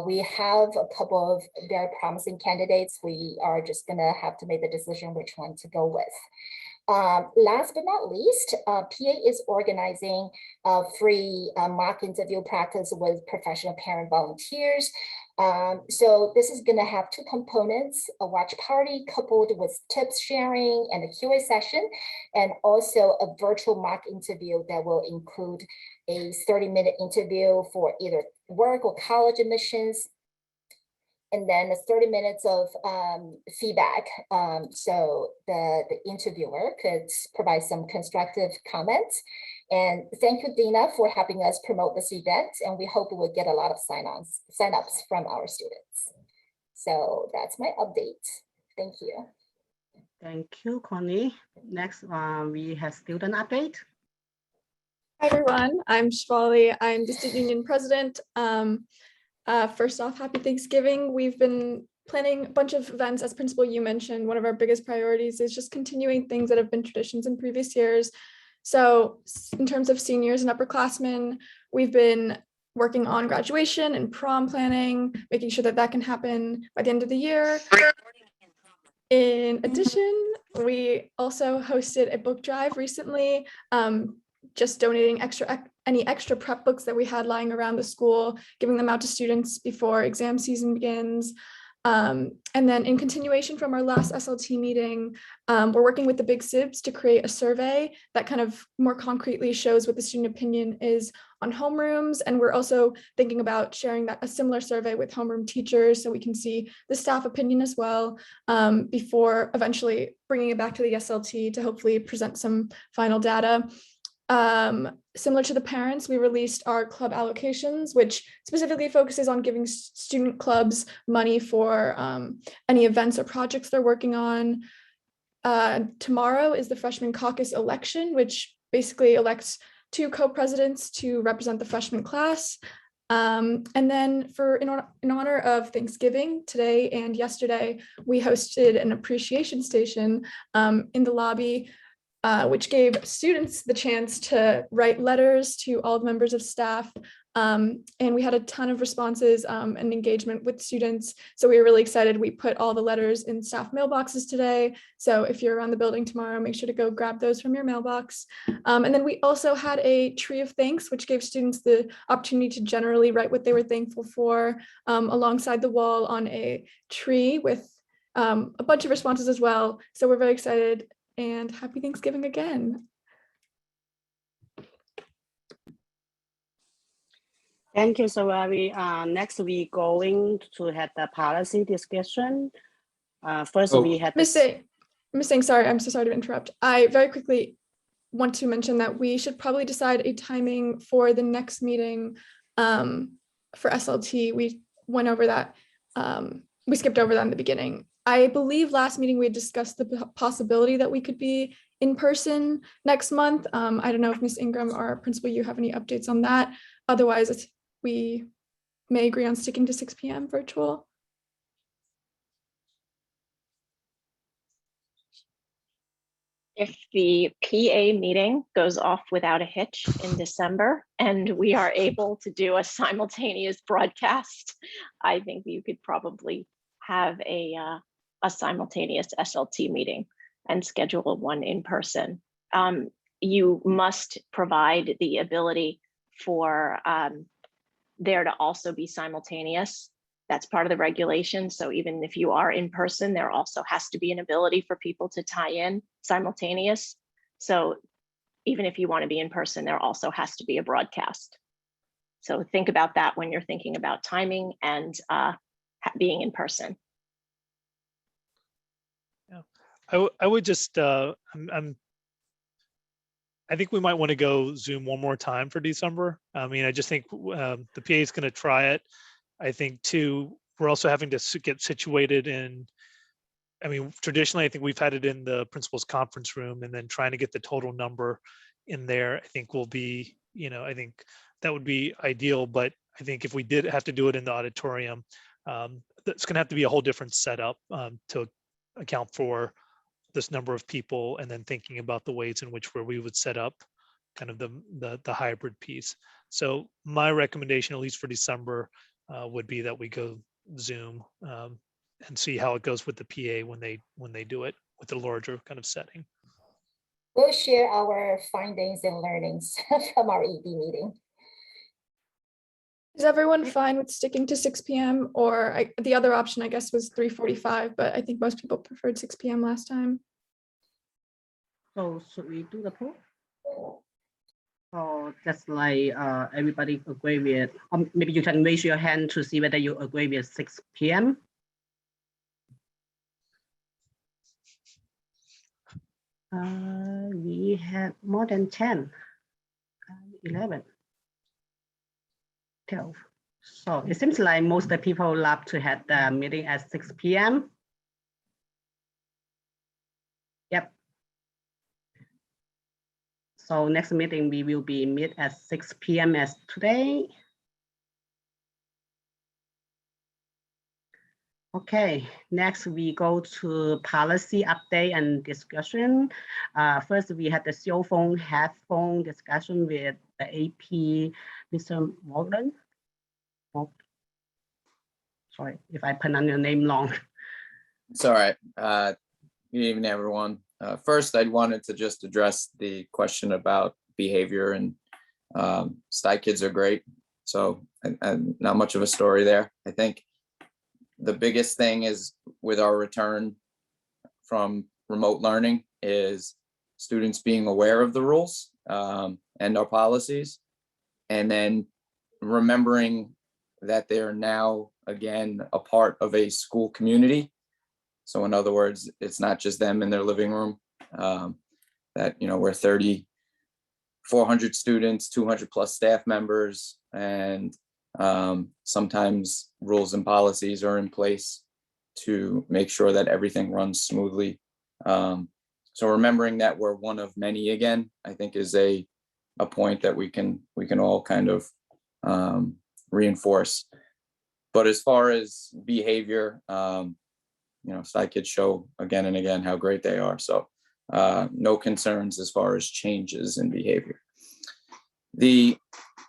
We have a couple of very promising candidates. We are just gonna have to make the decision which one to go with. Last but not least, PA is organizing a free mock interview practice with professional parent volunteers. So this is going to have two components, a watch party coupled with tips sharing and a QA session, and also a virtual mock interview that will include a 30-minute interview for either work or college admissions, and then 30 minutes of feedback. So the interviewer could provide some constructive comments. And thank you, Dina, for helping us promote this event. And we hope we will get a lot of sign-ups from our students. So that's my update. Thank you. Thank you, Connie. Next, we have student update. Hi, everyone. I'm Shivali. I'm the student union president. First off, happy Thanksgiving. We've been planning a bunch of events. As Principal, you mentioned, one of our biggest priorities is just continuing things that have been traditions in previous years. So in terms of seniors and upperclassmen, we've been working on graduation and prom planning, making sure that that can happen by the end of the year. In addition, we also hosted a book drive recently. just donating any extra prep books that we had lying around the school, giving them out to students before exam season begins. And then in continuation from our last SLT meeting, we're working with the big Civs to create a survey that kind of more concretely shows what the student opinion is on homerooms. And we're also thinking about sharing a similar survey with homeroom teachers so we can see the staff opinion as well, before eventually bringing it back to the SLT to hopefully present some final data. Similar to the parents, we released our club allocations, which specifically focuses on giving student clubs money for any events or projects they're working on. Tomorrow is the freshman caucus election, which basically elects 2 co-presidents to represent the freshman class. And then in honor of Thanksgiving, today and yesterday, we hosted an appreciation station in the lobby, which gave students the chance to write letters to all the members of staff. And we had a ton of responses and engagement with students. So we were really excited. We put all the letters in staff mailboxes today. So if you're around the building tomorrow, make sure to go grab those from your mailbox. And then we also had a tree of thanks, which gave students the opportunity to generally write what they were thankful for alongside the wall on a tree with a bunch of responses as well. So we're very excited. And happy Thanksgiving again. Thank you, so very. Next, we going to have the policy discussion. First, we had Miss Singh, sorry, I'm so sorry to interrupt. I very quickly want to mention that we should probably decide a timing for the next meeting for SLT. We went over that. We skipped over that in the beginning. I believe last meeting we had discussed the possibility that we could be in person next month. I don't know if Ms. Ingram or Principal, you have any updates on that. Otherwise, we may agree on sticking to 6 p.m. virtual. If the PA meeting goes off without a hitch in December and we are able to do a simultaneous broadcast, I think you could probably have a simultaneous SLT meeting and schedule one in person. You must provide the ability for there to also be simultaneous. That's part of the regulation. So even if you are in person, there also has to be an ability for people to tie in simultaneous. So even if you want to be in person, there also has to be a broadcast. So think about that when you're thinking about timing and being in person. I would just, I think we might want to go Zoom one more time for December. I mean, I just think the PA is going to try it. I think too, we're also having to get situated in, I mean, traditionally, I think we've had it in the principal's conference room, and then trying to get the total number in there, I think will be, I think that would be ideal. But I think if we did have to do it in the auditorium, it's going to have to be a whole different setup to account for this number of people, and then thinking about the ways in which where we would set up kind of the hybrid piece. So my recommendation, at least for December, would be that we go Zoom and see how it goes with the PA when they do it with the larger kind of setting. We'll share our findings and learnings from our ED meeting. Is everyone fine with sticking to 6 p.m. or the other option, I guess, was 3:45, but I think most people preferred 6 p.m. last time. So should we do the poll? Or just like everybody agree with, maybe you can raise your hand to see whether you agree with 6 p.m. We had more than 10, 11, 12. So it seems like most of the people love to have the meeting at 6 p.m. Yep. So next meeting, we will be meet at 6 p.m. as today. Okay, next we go to policy update and discussion. First, we had the cell phone, headphone discussion with the AP, Mr. Morgan. Oh, sorry if I pronounce your name wrong. It's all right. Good evening, everyone. First, I wanted to just address the question about behavior, and Stuyvesant kids are great. So and not much of a story there. I think the biggest thing is with our return from remote learning is students being aware of the rules and our policies, and then remembering that they're now again a part of a school community. So in other words, it's not just them in their living room. That, you know, we're 400 students, 200 plus staff members, and sometimes rules and policies are in place to make sure that everything runs smoothly. So remembering that we're one of many again, I think is a point that we can all kind of reinforce. But as far as behavior, you know, Stuyvesant kids show again and again how great they are. So no concerns as far as changes in behavior. The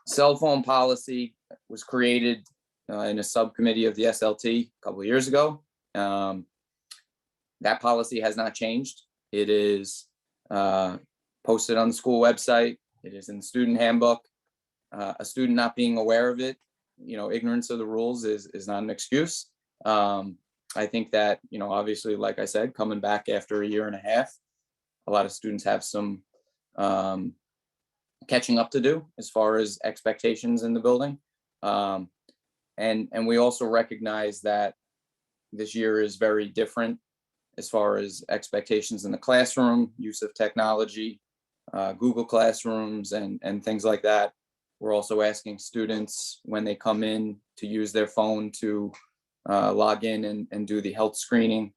cell phone policy was created in a subcommittee of the SLT a couple of years ago. That policy has not changed. It is posted on the school website. It is in the student handbook. A student not being aware of it, you know, ignorance of the rules is not an excuse. I think that, you know, obviously, like I said, coming back after a year and a half, a lot of students have some catching up to do as far as expectations in the building. And we also recognize that this year is very different as far as expectations in the classroom, use of technology, Google Classrooms and things like that. We're also asking students when they come in to use their phone to log in and do the health screening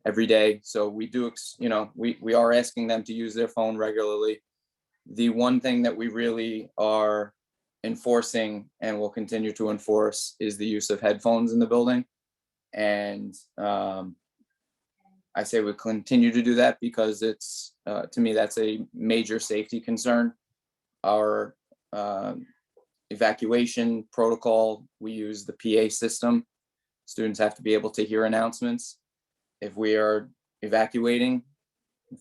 every day. So we do, you know, we are asking them to use their phone regularly. The one thing that we really are enforcing and will continue to enforce is the use of headphones in the building. And I say we continue to do that because it's, to me, that's a major safety concern. Our evacuation protocol, we use the PA system. Students have to be able to hear announcements. If we are evacuating,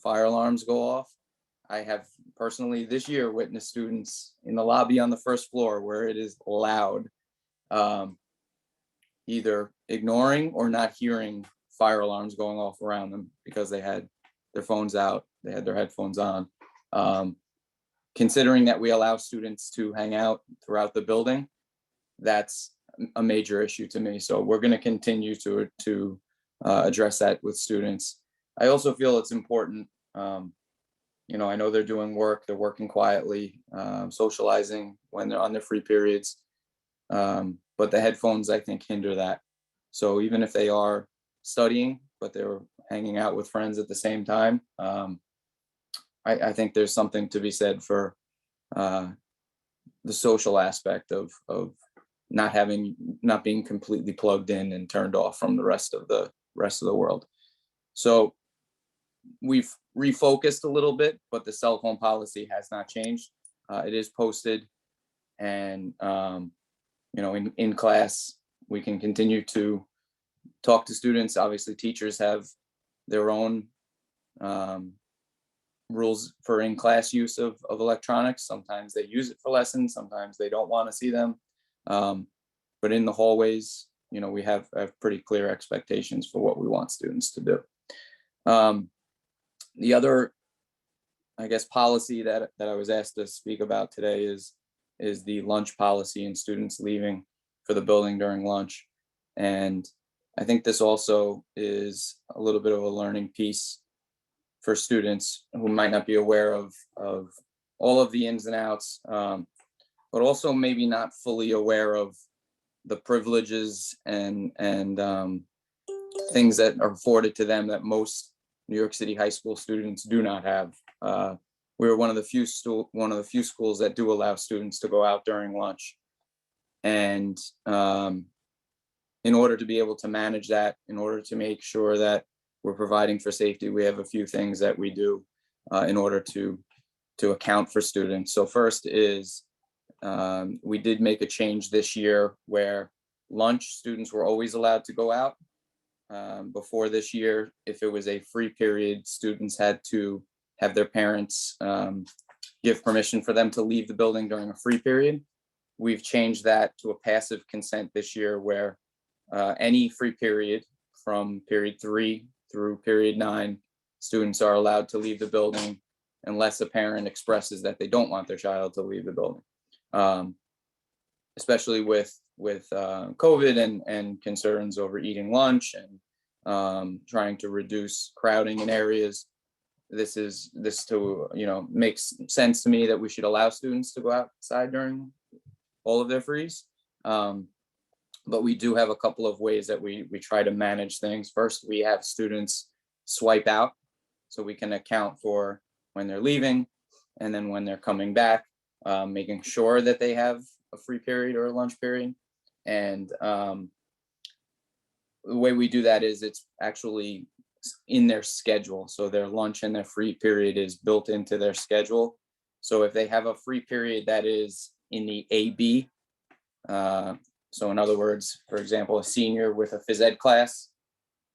fire alarms go off. I have personally this year witnessed students in the lobby on the first floor where it is loud, either ignoring or not hearing fire alarms going off around them because they had their phones out, they had their headphones on. Considering that we allow students to hang out throughout the building, that's a major issue to me. So we're going to continue to address that with students. I also feel it's important, you know, I know they're doing work, they're working quietly, socializing when they're on their free periods, but the headphones, I think, hinder that. So even if they are studying, but they're hanging out with friends at the same time, I think there's something to be said for the social aspect of not being completely plugged in and turned off from the rest of the world. So we've refocused a little bit, but the cell phone policy has not changed. It is posted, and you know, in class we can continue to talk to students. Obviously, teachers have their own rules for in-class use of electronics. Sometimes they use it for lessons, sometimes they don't want to see them. But in the hallways, you know, we have pretty clear expectations for what we want students to do. The other, I guess, policy that I was asked to speak about today is the lunch policy and students leaving for the building during lunch. And I think this also is a little bit of a learning piece for students who might not be aware of all of the ins and outs, but also maybe not fully aware of the privileges and things that are afforded to them that most New York City high school students do not have. We're one of the few schools that do allow students to go out during lunch. And in order to be able to manage that, in order to make sure that we're providing for safety, we have a few things that we do in order to account for students. So first is we did make a change this year where lunch students were always allowed to go out. Before this year, if it was a free period, students had to have their parents give permission for them to leave the building during a free period. We've changed that to a passive consent this year where any free period from period 3 through period 9, students are allowed to leave the building unless a parent expresses that they don't want their child to leave the building. Especially with COVID and concerns over eating lunch and trying to reduce crowding in areas. This makes sense to me that we should allow students to go outside during all of their frees. But we do have a couple of ways that we try to manage things. First, we have students swipe out so we can account for when they're leaving and then when they're coming back, making sure that they have a free period or a lunch period. And the way we do that is it's actually in their schedule. So their lunch and their free period is built into their schedule. So if they have a free period that is in the AB, so in other words, for example, a senior with a phys ed class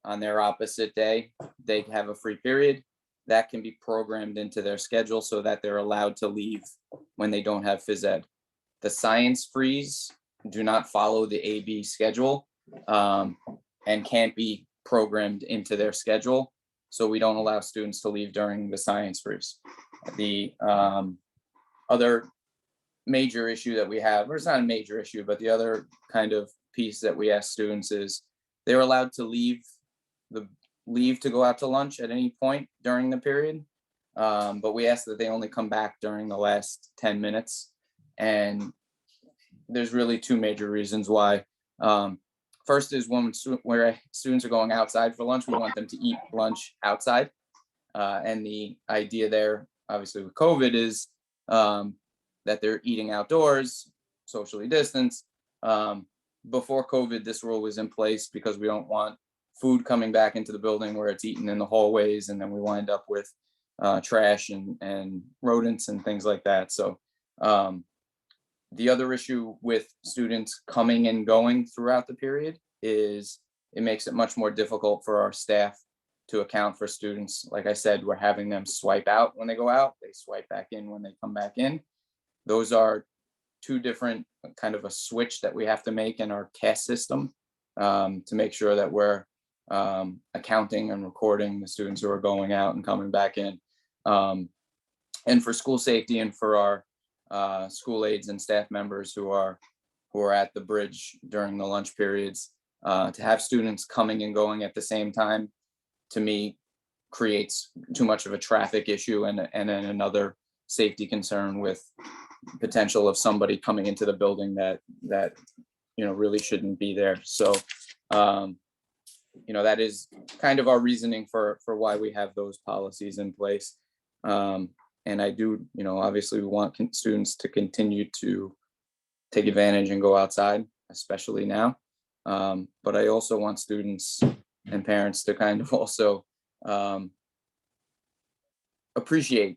on their opposite day, they have a free period that can be programmed into their schedule so that they're allowed to leave when they don't have phys ed. The science frees do not follow the AB schedule and can't be programmed into their schedule. So we don't allow students to leave during the science freeze. The other major issue that we have, or it's not a major issue, but the other kind of piece that we ask students is they're allowed to leave to go out to lunch at any point during the period. But we ask that they only come back during the last 10 minutes. And there's really two major reasons why. First is when students are going outside for lunch, we want them to eat lunch outside. And the idea there, obviously with COVID, is that they're eating outdoors, socially distanced. Before COVID, this rule was in place because we don't want food coming back into the building where it's eaten in the hallways, and then we wind up with trash and rodents and things like that. So the other issue with students coming and going throughout the period is it makes it much more difficult for our staff to account for students. Like I said, we're having them swipe out when they go out, they swipe back in when they come back in. Those are two different kind of a switch that we have to make in our CAS system to make sure that we're accounting and recording the students who are going out and coming back in. And for school safety and for our school aides and staff members who are at the bridge during the lunch periods, to have students coming and going at the same time, to me, creates too much of a traffic issue and then another safety concern with potential of somebody coming into the building that really shouldn't be there. So that is kind of our reasoning for why we have those policies in place. And I do, obviously we want students to continue to take advantage and go outside, especially now. But I also want students and parents to kind of also appreciate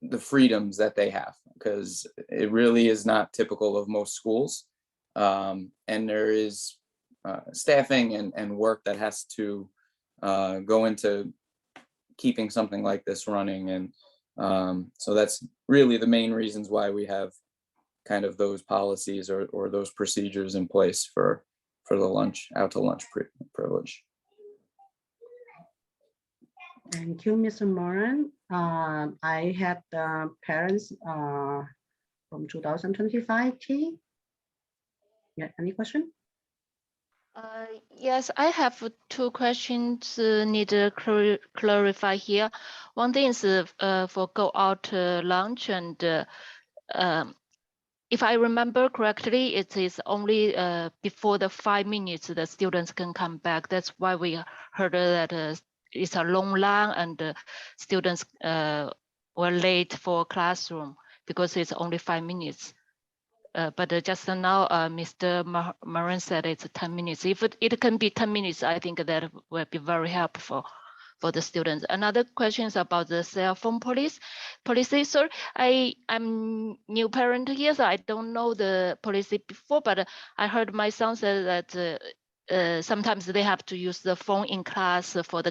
the freedoms that they have, because it really is not typical of most schools. And there is staffing and work that has to go into keeping something like this running. And so that's really the main reasons why we have kind of those policies or those procedures in place for the out to lunch privilege. Thank you, Mr. Moran. I had parents from 2025 T. Yeah, any question? Yes, I have two questions need to clarify here. One thing is for go out lunch, and if I remember correctly, it is only before the 5 minutes the students can come back. That's why we heard that it's a long line and students were late for classroom because it's only 5 minutes. But just now, Mr. Moran said it's 10 minutes. If it can be 10 minutes, I think that will be very helpful for the students. Another question is about the cell phone policy. Sorry, I'm new parent here, so I don't know the policy before, but I heard my son say that sometimes they have to use the phone in class for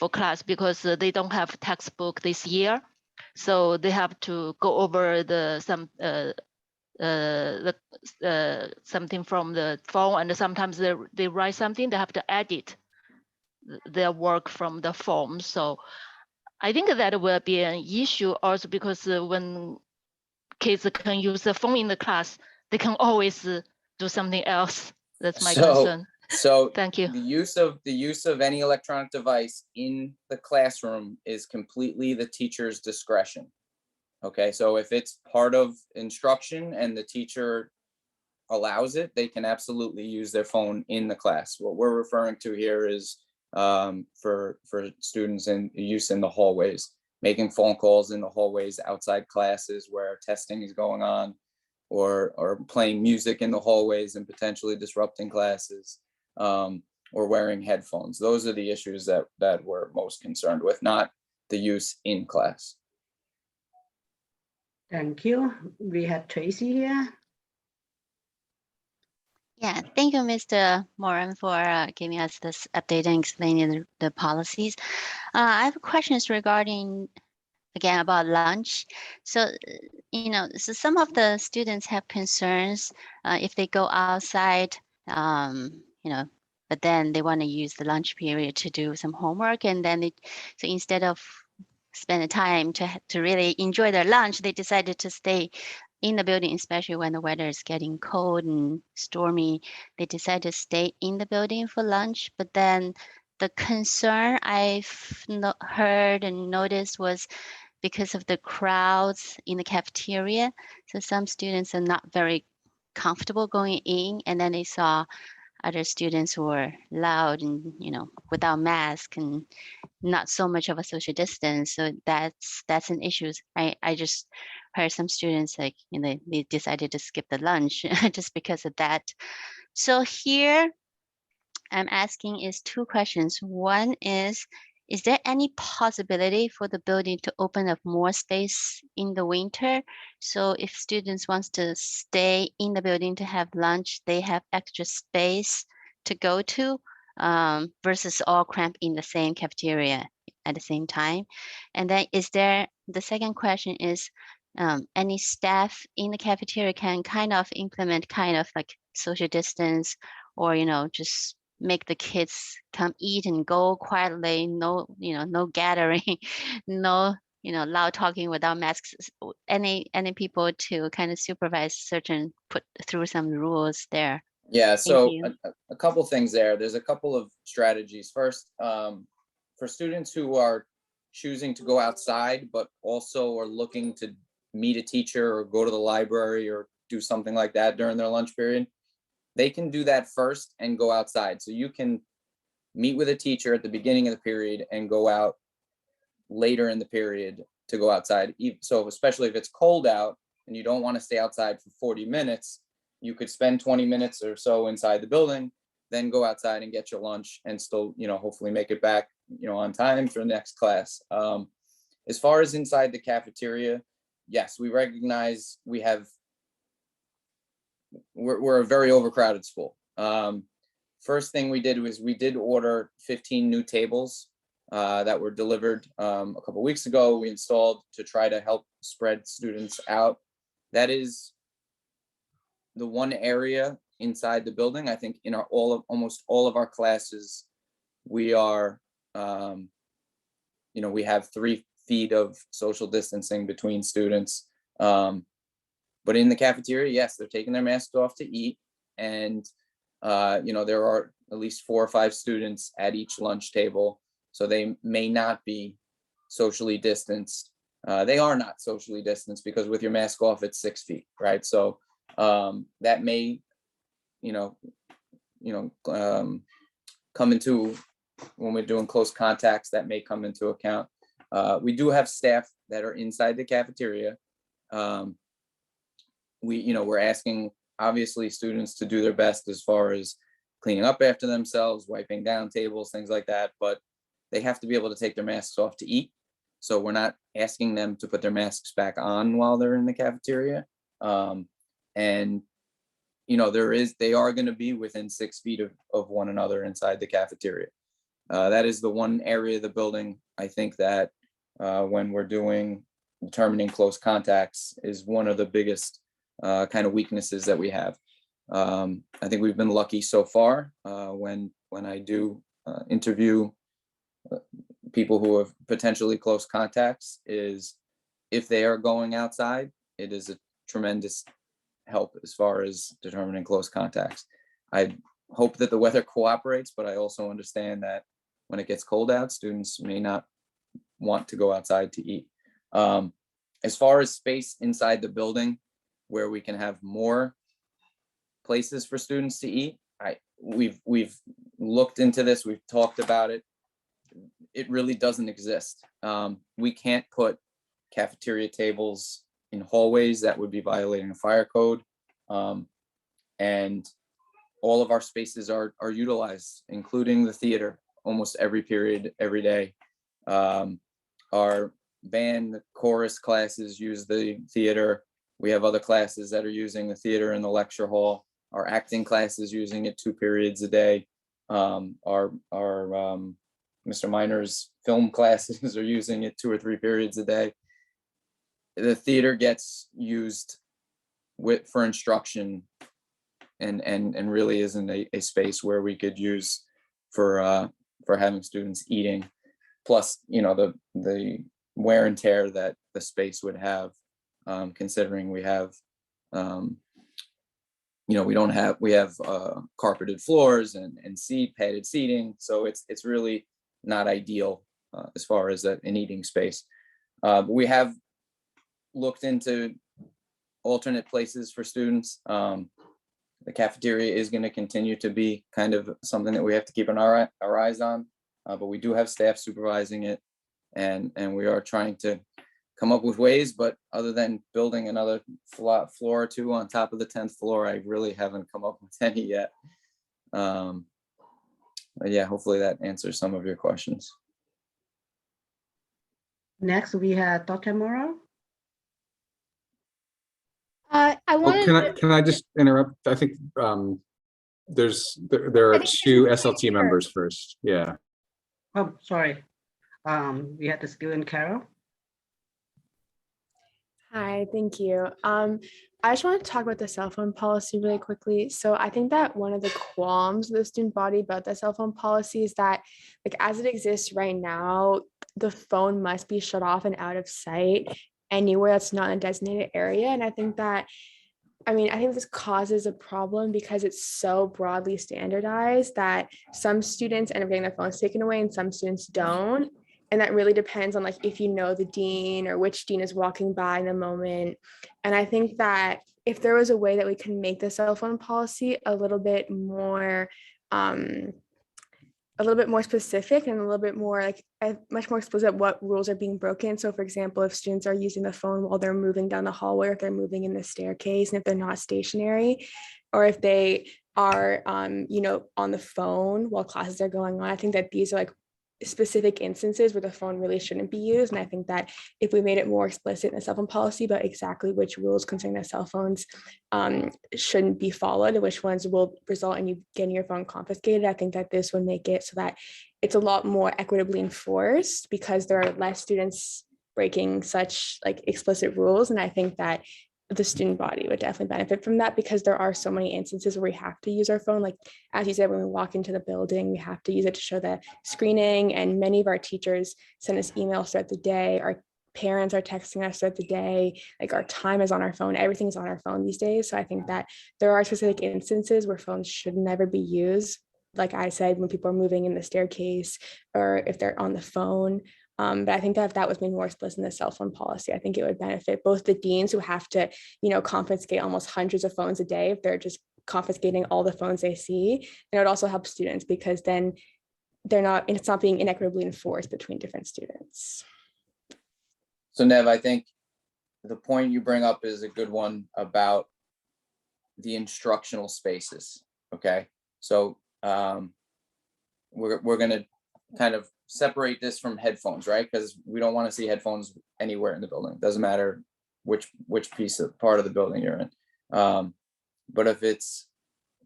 class because they don't have textbook this year. So they have to go over something from the phone, and sometimes they write something, they have to edit their work from the form. So I think that will be an issue also because when kids can use the phone in the class, they can always do something else. That's my concern. So thank you. The use of any electronic device in the classroom is completely the teacher's discretion. Okay, so if it's part of instruction and the teacher allows it, they can absolutely use their phone in the class. What we're referring to here is for students in use in the hallways, making phone calls in the hallways outside classes where testing is going on, or playing music in the hallways and potentially disrupting classes, or wearing headphones. Those are the issues that we're most concerned with, not the use in class. Thank you. We have Tracy here. Yeah, thank you, Mr. Moran, for giving us this update and explaining the policies. I have questions regarding, again, about lunch. So, so some of the students have concerns if they go outside, but then they want to use the lunch period to do some homework, and then so instead of spend the time to really enjoy their lunch, they decided to stay in the building, especially when the weather is getting cold and stormy. They decided to stay in the building for lunch. But then the concern I've heard and noticed was because of the crowds in the cafeteria. So some students are not very comfortable going in, and then they saw other students who were loud and without mask and not so much of a social distance. So that's an issue. I just heard some students like they decided to skip the lunch just because of that. So here I'm asking is two questions. One is there any possibility for the building to open up more space in the winter? So if students wants to stay in the building to have lunch, they have extra space to go to versus all cramped in the same cafeteria at the same time? And then the second question is, any staff in the cafeteria can kind of implement kind of like social distance, or just make the kids come eat and go quietly, no gathering, no loud talking without masks. Any people to kind of supervise put through some rules there? Yeah, so you. a couple things there. There's a couple of strategies. First, for students who are choosing to go outside, but also are looking to meet a teacher or go to the library or do something like that during their lunch period, they can do that first and go outside. So you can meet with a teacher at the beginning of the period and go out later in the period to go outside. So especially if it's cold out and you don't want to stay outside for 40 minutes, you could spend 20 minutes or so inside the building, then go outside and get your lunch and still, hopefully make it back, on time for the next class. As far as inside the cafeteria, yes, we recognize we're a very overcrowded school. First thing we did was we did order 15 new tables that were delivered a couple weeks ago. We installed to try to help spread students out. That is the one area inside the building. I think in almost all of our classes, we are, we have 3 feet of social distancing between students. But in the cafeteria, yes, they're taking their masks off to eat. And, there are at least 4 or 5 students at each lunch table. So they may not be socially distanced. They are not socially distanced because with your mask off, it's 6 feet, right? So that may, come into, when we're doing close contacts, that may come into account. We do have staff that are inside the cafeteria. We're asking, obviously, students to do their best as far as cleaning up after themselves, wiping down tables, things like that, but they have to be able to take their masks off to eat. So we're not asking them to put their masks back on while they're in the cafeteria. And they are going to be within 6 feet of one another inside the cafeteria. That is the one area of the building, I think, that when we're doing determining close contacts is one of the biggest kind of weaknesses that we have. I think we've been lucky so far when I do interview people who have potentially close contacts, is if they are going outside, it is a tremendous help as far as determining close contacts. I hope that the weather cooperates, but I also understand that when it gets cold out, students may not want to go outside to eat. As far as space inside the building where we can have more places for students to eat, we've looked into this, we've talked about it. It really doesn't exist. We can't put cafeteria tables in hallways. That would be violating the fire code. And all of our spaces are utilized, including the theater, almost every period, every day. Our band, chorus classes use the theater. We have other classes that are using the theater in the lecture hall. Our acting classes using it 2 periods a day. Our Mr. Minor's film classes are using it 2 or 3 periods a day. The theater gets used for instruction and really isn't a space where we could use for having students eating. Plus, you know, the wear and tear that the space would have, considering we have, you know, we have carpeted floors and padded seating. So it's really not ideal as far as an eating space. But we have looked into alternate places for students. The cafeteria is going to continue to be kind of something that we have to keep our eyes on, but we do have staff supervising it, and we are trying to come up with ways. But other than building another floor or 2 on top of the 10th floor, I really haven't come up with any yet. But yeah, hopefully that answers some of your questions. Next, we have Dr. Morrow. I wanted Can I just interrupt? I think there are 2 SLT members first. Yeah. Oh, sorry. We had the student Carol. Hi, thank you. I just want to talk about the cell phone policy really quickly. So I think that one of the qualms of the student body about the cell phone policy is that, like, as it exists right now, the phone must be shut off and out of sight anywhere that's not in a designated area. And I think that, I think this causes a problem because it's so broadly standardized that some students end up getting their phones taken away and some students don't. And that really depends on, like, if you know the dean or which dean is walking by in the moment. And I think that if there was a way that we can make the cell phone policy a little bit more specific and a little bit more, like, much more explicit what rules are being broken. So for example, if students are using the phone while they're moving down the hallway, or if they're moving in the staircase, and if they're not stationary, or if they are, on the phone while classes are going on, I think that these are, like, specific instances where the phone really shouldn't be used. And I think that if we made it more explicit in the cell phone policy about exactly which rules concerning the cell phones shouldn't be followed and which ones will result in you getting your phone confiscated, I think that this would make it so that it's a lot more equitably enforced, because there are less students breaking such, like, explicit rules. And I think that the student body would definitely benefit from that, because there are so many instances where we have to use our phone. Like, as you said, when we walk into the building, we have to use it to show the screening. And many of our teachers send us emails throughout the day. Our parents are texting us throughout the day. Like, our time is on our phone. Everything's on our phone these days. So I think that there are specific instances where phones should never be used. Like I said, when people are moving in the staircase or if they're on the phone. But I think that if that was made more explicit in the cell phone policy, I think it would benefit both the deans, who have to, confiscate almost hundreds of phones a day if they're just confiscating all the phones they see. And it would also help students, because then it's not being inequitably enforced between different students. So Nev, I think the point you bring up is a good one about the instructional spaces. Okay, so we're going to kind of separate this from headphones, right? Because we don't want to see headphones anywhere in the building. It doesn't matter which part of the building you're in. But if it's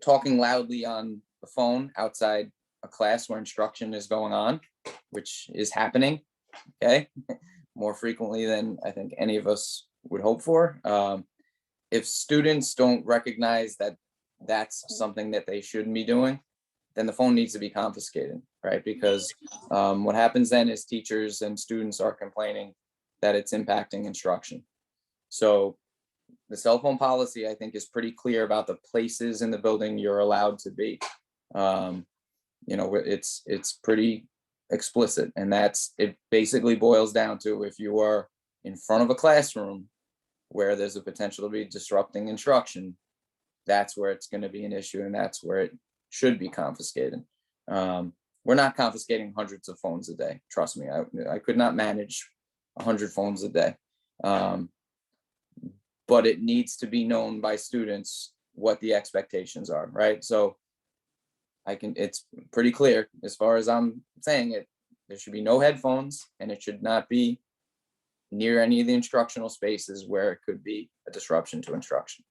talking loudly on the phone outside a class where instruction is going on, which is happening, okay, more frequently than I think any of us would hope for. If students don't recognize that that's something that they shouldn't be doing, then the phone needs to be confiscated, right? Because what happens then is teachers and students are complaining that it's impacting instruction. So the cell phone policy, I think, is pretty clear about the places in the building you're allowed to be. You know, it's pretty explicit, and it basically boils down to if you are in front of a classroom where there's a potential to be disrupting instruction, that's where it's going to be an issue, and that's where it should be confiscated. We're not confiscating hundreds of phones a day. Trust me, I could not manage 100 phones a day. But it needs to be known by students what the expectations are, right? So it's pretty clear as far as I'm saying it, there should be no headphones, and it should not be near any of the instructional spaces where it could be a disruption to instruction.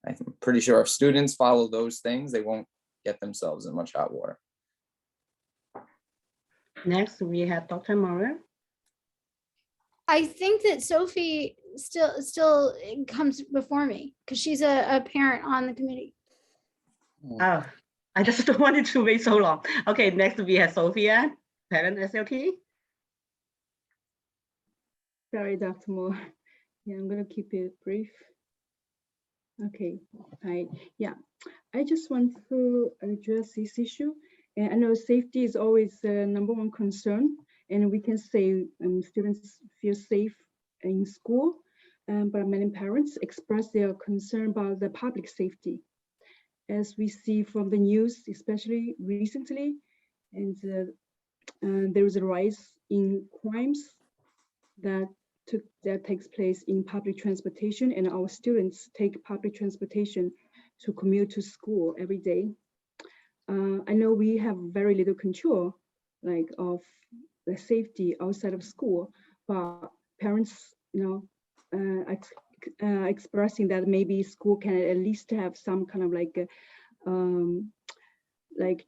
I'm pretty sure if students follow those things, they won't get themselves in much hot water. Next, we have Dr. Moore. I think that Sophie still comes before me because she's a parent on the committee. Oh, I just don't want it to wait so long. Okay, next we have Sophia, parent SLT. Sorry, Dr. Moore. Yeah, I'm going to keep it brief. Okay, I just want to address this issue. And I know safety is always the #1 concern, and we can say students feel safe in school, but many parents express their concern about the public safety. As we see from the news, especially recently, and there is a rise in crimes that takes place in public transportation, and our students take public transportation to commute to school every day. I know we have very little control, like of the safety outside of school, but parents, expressing that maybe school can at least have some kind of like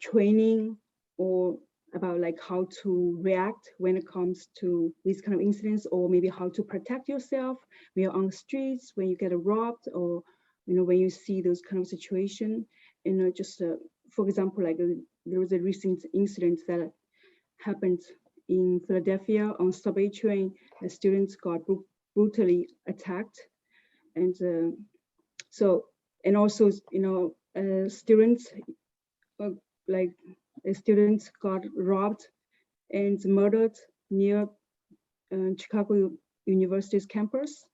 training or about like how to react when it comes to these kind of incidents, or maybe how to protect yourself when you're on the streets, when you get robbed, or when you see those kind of situation. Just for example, like there was a recent incident that happened in Philadelphia on subway train. The students got brutally attacked, and also students students got robbed and murdered near Chicago University's campus.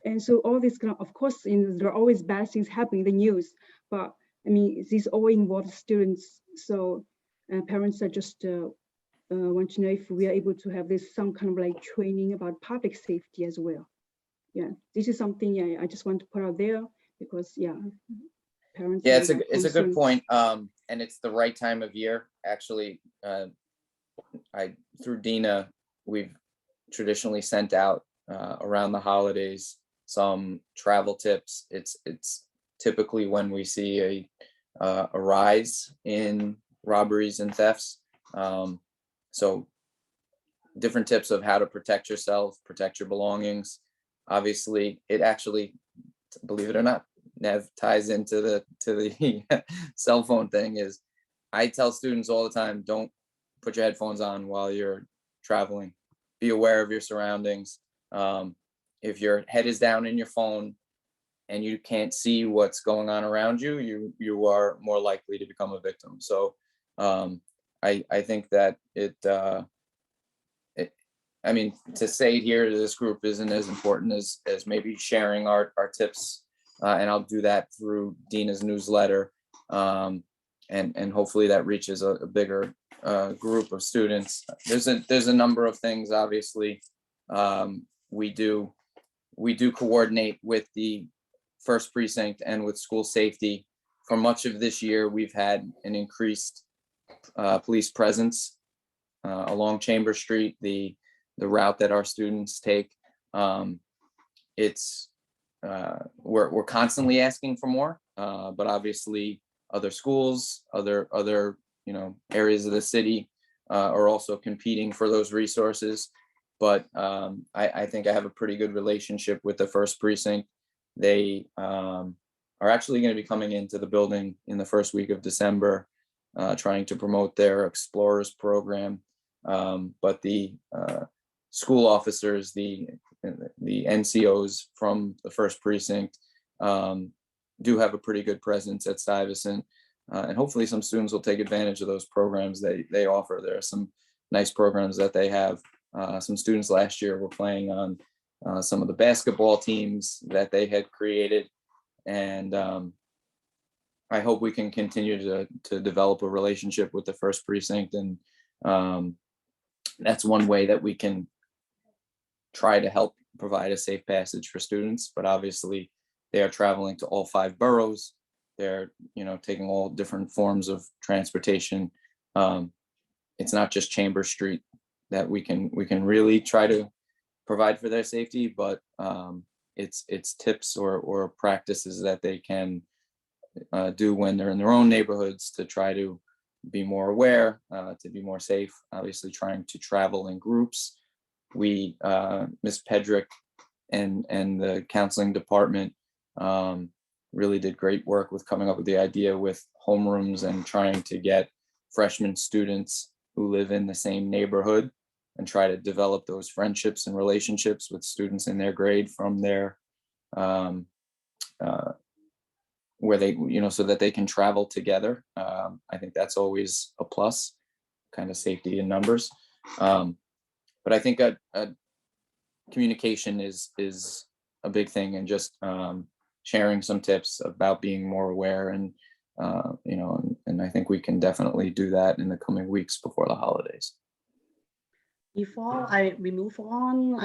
And so all this kind of course, there are always bad things happening in the news, but I mean, these all involve students. So parents are just want to know if we are able to have some kind of like training about public safety as well. Yeah, this is something I just want to put out there because parents. Yeah, it's a good point. And it's the right time of year. Actually, through DINA, we've traditionally sent out around the holidays some travel tips. It's typically when we see a rise in robberies and thefts. So different tips of how to protect yourself, protect your belongings. Obviously, it actually, believe it or not, Nev, ties into the cell phone thing. Is I tell students all the time, don't put your headphones on while you're traveling. Be aware of your surroundings. If your head is down in your phone and you can't see what's going on around you, you are more likely to become a victim. So I think that I mean, to say it here to this group isn't as important as maybe sharing our tips. And I'll do that through Dina's newsletter. And hopefully that reaches a bigger group of students. There's a number of things, obviously. We do coordinate with the First Precinct and with school safety. For much of this year, we've had an increased police presence along Chamber Street, the route that our students take. We're constantly asking for more, but obviously other schools, other areas of the city are also competing for those resources. but I think I have a pretty good relationship with the first precinct. They are actually going to be coming into the building in the first week of December, trying to promote their Explorers program. But the school officers, the NCOs from the first precinct do have a pretty good presence at Stuyvesant. And hopefully some students will take advantage of those programs they offer. There are some nice programs that they have. Some students last year were playing on some of the basketball teams that they had created. And I hope we can continue to develop a relationship with the first precinct. And that's one way that we can try to help provide a safe passage for students. But obviously they are traveling to all 5 boroughs. They're, taking all different forms of transportation. It's not just Chambers Street that we can really try to provide for their safety, but it's tips or practices that they can do when they're in their own neighborhoods to try to be more aware, to be more safe. Obviously trying to travel in groups. We, Ms. Pedrick and the counseling department really did great work with coming up with the idea with homerooms and trying to get freshman students who live in the same neighborhood and try to develop those friendships and relationships with students in their grade from their where they, so that they can travel together. I think that's always a plus, kind of safety in numbers. But I think communication is a big thing, and just sharing some tips about being more aware, and and I think we can definitely do that in the coming weeks before the holidays. Before we move on,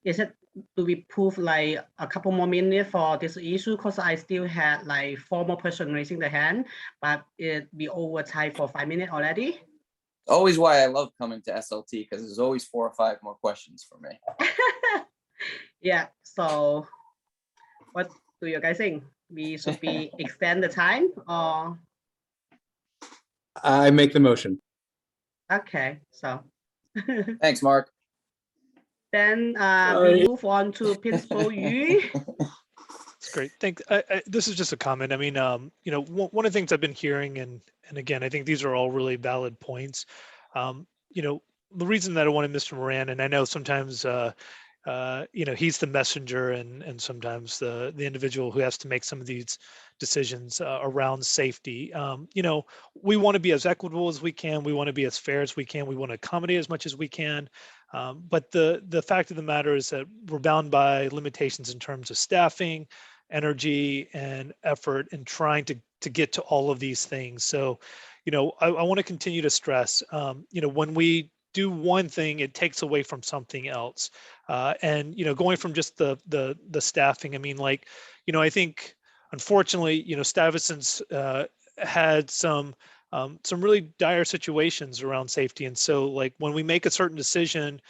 is it, do we prove like a couple more minutes for this issue? Because I still had like 4 more person raising the hand, but it be over time for 5 minutes already. Always why I love coming to SLT, because there's always 4 or 5 more questions for me. Yeah, so what do you guys think? We should be extend the time, or? I make the motion. Okay, so. Thanks, Mark. Then we move on to Principal Yu. That's great. Thanks. This is just a comment. I mean, one of the things I've been hearing, and again, I think these are all really valid points. The reason that I wanted Mr. Moran, and I know sometimes, he's the messenger, and sometimes the individual who has to make some of these decisions around safety. We want to be as equitable as we can. We want to be as fair as we can. We want to accommodate as much as we can. But the fact of the matter is that we're bound by limitations in terms of staffing, energy, and effort in trying to get to all of these things. So, I want to continue to stress, when we do one thing, it takes away from something else. And, going from just the staffing, I think, unfortunately, Stuyvesant's had some really dire situations around safety. And so, like, when we make a certain decision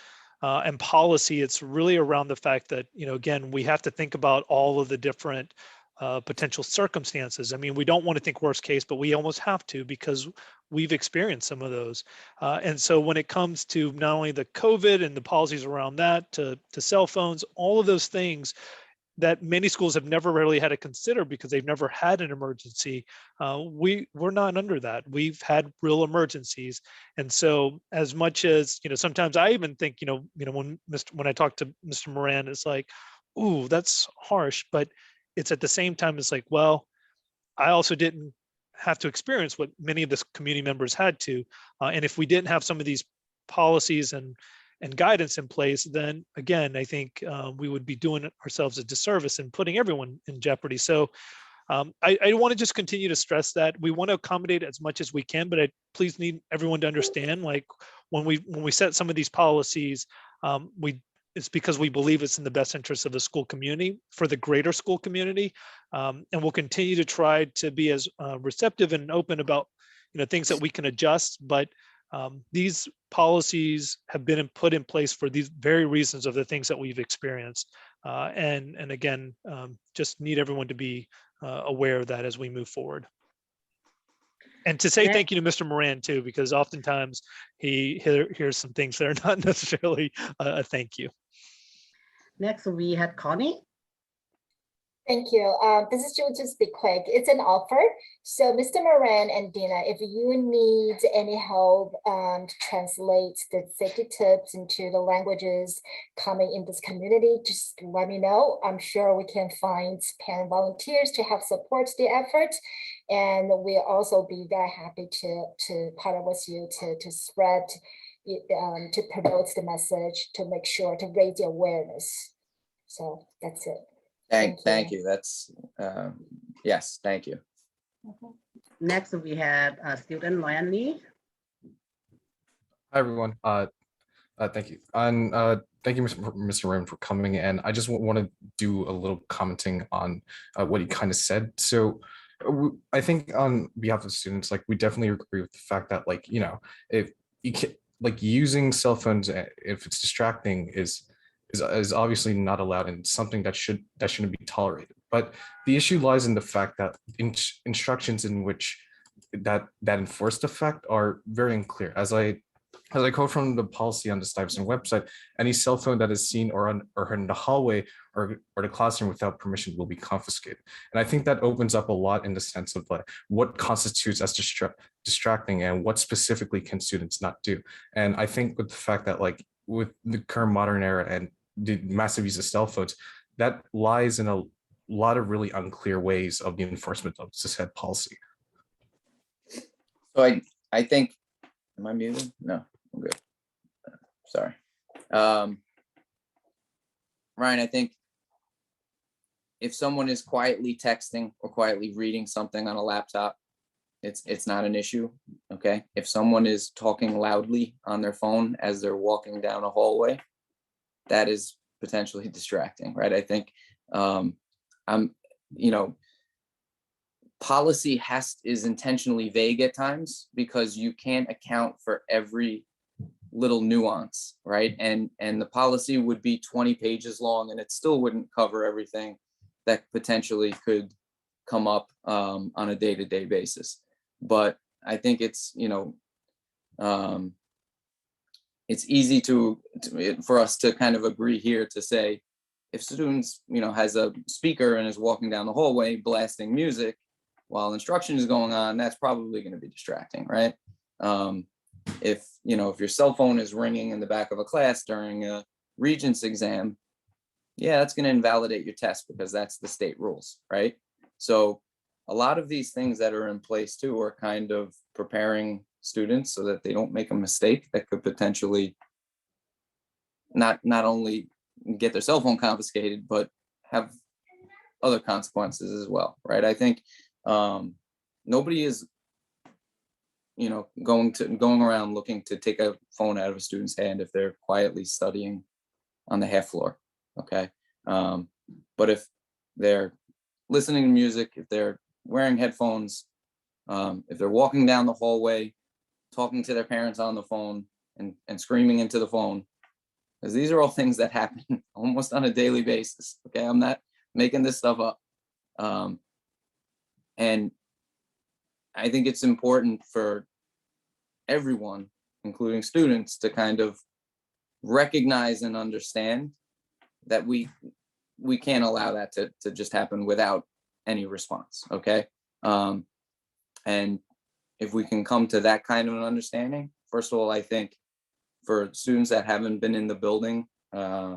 and policy, it's really around the fact that, again, we have to think about all of the different potential circumstances. We don't want to think worst case, but we almost have to, because we've experienced some of those. And so when it comes to not only the COVID and the policies around that, to cell phones, all of those things that many schools have never really had to consider because they've never had an emergency. We're not under that. We've had real emergencies. And so as much as, sometimes I even think, when I talk to Mr. Moran, it's like, ooh, that's harsh. But it's at the same time, it's like, well, I also didn't have to experience what many of the community members had to. And if we didn't have some of these policies and guidance in place, then again, I think we would be doing ourselves a disservice and putting everyone in jeopardy. So I want to just continue to stress that we want to accommodate as much as we can, but I please need everyone to understand, like, when we set some of these policies, it's because we believe it's in the best interest of the school community, for the greater school community. And we'll continue to try to be as receptive and open about, things that we can adjust. But these policies have been put in place for these very reasons of the things that we've experienced. And again, just need everyone to be aware of that as we move forward. And to say Next. thank you to Mr. Moran too, because oftentimes he hears some things that are not necessarily a thank you. Next, we had Connie. Thank you. This is Jill, just be quick. It's an offer. So Mr. Moran and Dina, if you need any help to translate the safety tips into the languages coming in this community, just let me know. I'm sure we can find parent volunteers to help support the effort. And we'll also be very happy to partner with you to spread, to promote the message, to make sure to raise the awareness. So that's it. Thank you. That's, yes, thank you. Next, we had student Ryan Lee. Hi, everyone. Thank you. And thank you, Mr. Moran, for coming. And I just want to do a little commenting on what he kind of said. So I think on behalf of the students, like, we definitely agree with the fact that, like, you know, if you can, like, using cell phones, if it's distracting, is obviously not allowed and something that shouldn't be tolerated. But the issue lies in the fact that instructions in which that enforced effect are very unclear. As I quote from the policy on the Stuyvesant website, any cell phone that is seen or heard in the hallway or the classroom without permission will be confiscated. And I think that opens up a lot in the sense of, like, what constitutes as distracting and what specifically can students not do. And I think with the fact that, like, with the current modern era and the massive use of cell phones, that lies in a lot of really unclear ways of the enforcement of said policy. So I think, am I muted? No, I'm good. Sorry. Ryan, I think if someone is quietly texting or quietly reading something on a laptop, it's not an issue, okay? If someone is talking loudly on their phone as they're walking down a hallway, that is potentially distracting, right? I think, you know, policy is intentionally vague at times because you can't account for every little nuance, right? And the policy would be 20 pages long and it still wouldn't cover everything that potentially could come up on a day-to-day basis. But I think it's, you know, it's easy for us to kind of agree here to say, if students, you know, has a speaker and is walking down the hallway blasting music while instruction is going on, that's probably going to be distracting, right? If, you know, if your cell phone is ringing in the back of a class during a Regents exam, yeah, that's going to invalidate your test because that's the state rules, right? So a lot of these things that are in place too are kind of preparing students so that they don't make a mistake that could potentially not only get their cell phone confiscated, but have other consequences as well, right? I think nobody is, you know, going around looking to take a phone out of a student's hand if they're quietly studying on the half floor, okay? But if they're listening to music, if they're wearing headphones, if they're walking down the hallway, talking to their parents on the phone and screaming into the phone, because these are all things that happen almost on a daily basis, okay? I'm not making this stuff up. And I think it's important for everyone, including students, to kind of recognize and understand that we can't allow that to just happen without any response, okay? And if we can come to that kind of an understanding, first of all, I think for students that haven't been in the building in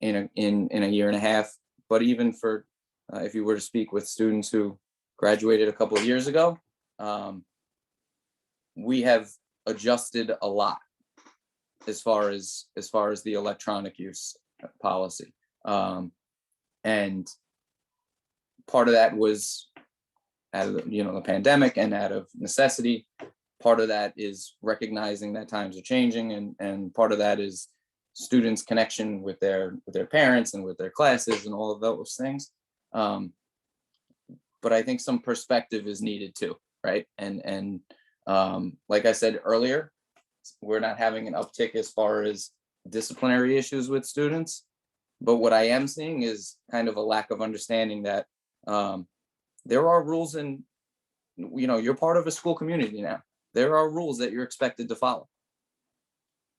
a year and a half, but even for if you were to speak with students who graduated a couple of years ago, we have adjusted a lot as far as the electronic use policy. And part of that was out of the pandemic and out of necessity. Part of that is recognizing that times are changing, and part of that is students' connection with their parents and with their classes and all of those things. But I think some perspective is needed too, right? And like I said earlier, we're not having an uptick as far as disciplinary issues with students, but what I am seeing is kind of a lack of understanding that there are rules in you're part of a school community now. There are rules that you're expected to follow,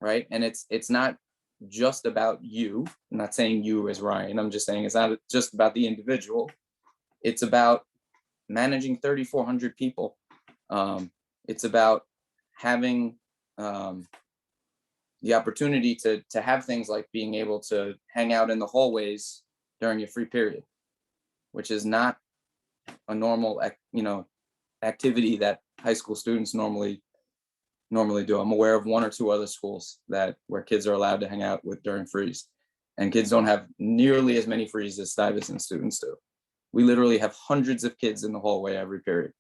right? And it's not just about you. I'm not saying you as Ryan. I'm just saying it's not just about the individual. It's about managing 3,400 people. It's about having the opportunity to have things like being able to hang out in the hallways during your free period, which is not a normal, activity that high school students normally do. I'm aware of 1 or 2 other schools where kids are allowed to hang out with during freeze, and kids don't have nearly as many frees as Stuyvesant students do. We literally have hundreds of kids in the hallway every period.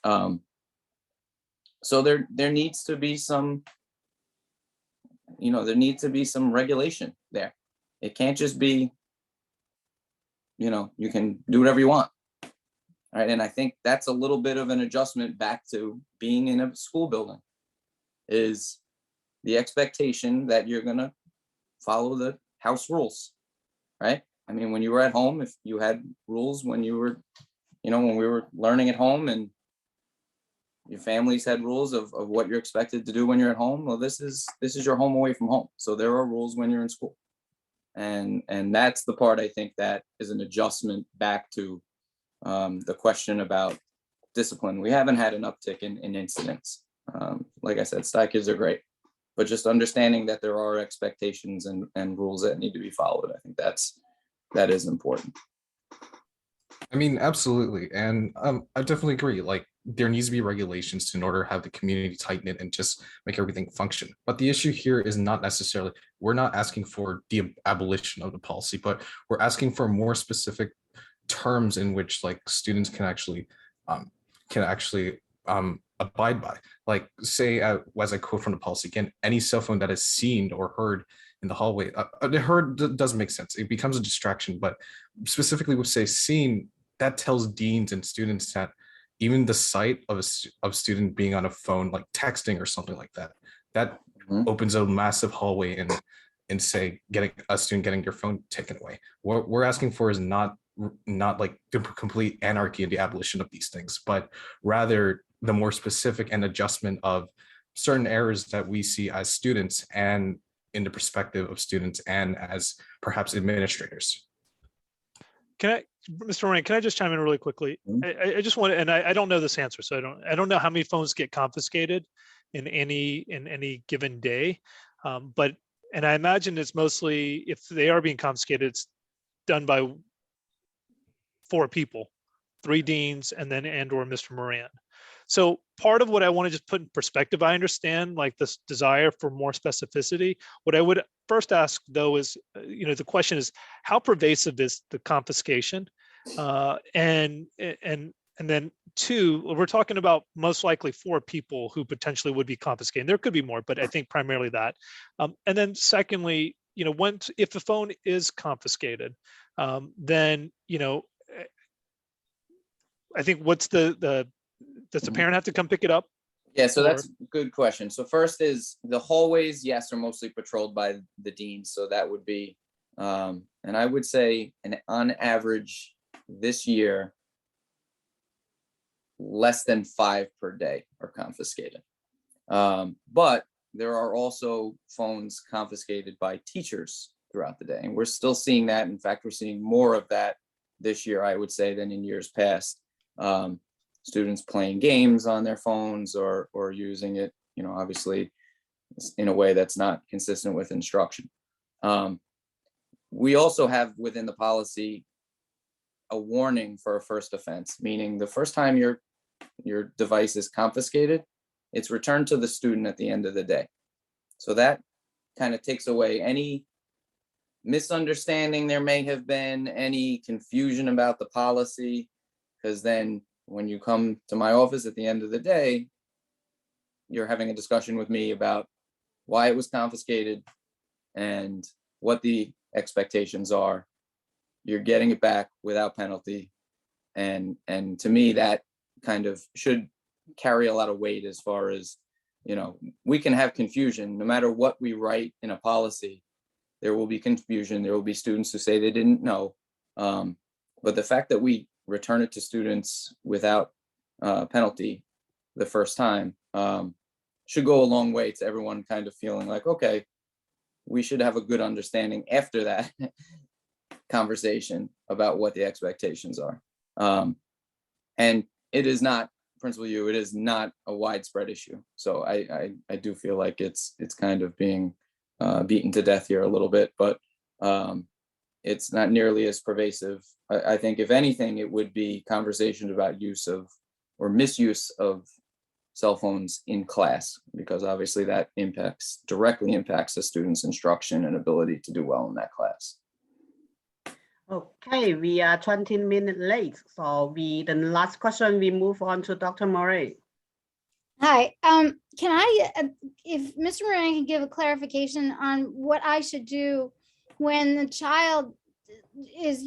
So there needs to be some, regulation there. It can't just be, you can do whatever you want. All right. And I think that's a little bit of an adjustment back to being in a school building, is the expectation that you're going to follow the house rules, right? I mean, when you were at home, if you had rules when you were, when we were learning at home, and your families had rules of what you're expected to do when you're at home. Well, this is your home away from home. So there are rules when you're in school. And that's the part I think that is an adjustment back to the question about discipline. We haven't had an uptick in incidents. Like I said, Sty kids are great, but just understanding that there are expectations and rules that need to be followed. I think that is important. I mean, absolutely. And I definitely agree. Like, there needs to be regulations in order to have the community tighten it and just make everything function. But the issue here is not necessarily, we're not asking for the abolition of the policy, but we're asking for more specific terms in which like students can actually abide by. Like, say, as I quote from the policy again, any cell phone that is seen or heard in the hallway, heard does make sense. It becomes a distraction, but specifically would say seen, that tells deans and students that even the sight of a student being on a phone, like texting or something like that, that opens a massive hallway and say getting a student getting their phone taken away. What we're asking for is not like the complete anarchy and the abolition of these things, but rather the more specific and adjustment of certain errors that we see as students and in the perspective of students and as perhaps administrators. Mr. Moran, can I just chime in really quickly? I just want to, and I don't know this answer, so I don't know how many phones get confiscated in any given day, and I imagine it's mostly, if they are being confiscated, it's done by 4 people, 3 deans, and or Mr. Moran. So part of what I want to just put in perspective, I understand like this desire for more specificity. What I would first ask though is, the question is, how pervasive is the confiscation? And then 2, we're talking about most likely 4 people who potentially would be confiscated. There could be more, but I think primarily that. And then secondly, if the phone is confiscated, then, I think does the parent have to come pick it up? Yeah, so that's a good question. So first is the hallways, yes, are mostly patrolled by the deans. So that would be, and I would say on average this year, less than 5 per day are confiscated. But there are also phones confiscated by teachers throughout the day. And we're still seeing that. In fact, we're seeing more of that this year, I would say, than in years past. Students playing games on their phones or using it, obviously in a way that's not consistent with instruction. We also have within the policy a warning for a first offense, meaning the first time your device is confiscated, it's returned to the student at the end of the day. So that kind of takes away any misunderstanding there may have been, any confusion about the policy, because then when you come to my office at the end of the day, you're having a discussion with me about why it was confiscated and what the expectations are. You're getting it back without penalty. And to me, that kind of should carry a lot of weight as far as, we can have confusion no matter what we write in a policy. There will be confusion. There will be students who say they didn't know. But the fact that we return it to students without penalty the first time should go a long way to everyone kind of feeling like, okay, we should have a good understanding after that conversation about what the expectations are. And it is not, Principal Yu, it is not a widespread issue. So I do feel like it's kind of being beaten to death here a little bit, but it's not nearly as pervasive. I think if anything, it would be conversations about use of or misuse of cell phones in class, because obviously that directly impacts the student's instruction and ability to do well in that class. Okay, we are 20 minutes late. So the last question, we move on to Dr. Moray. Hi, can I, if Mr. Moran can give a clarification on what I should do when the child is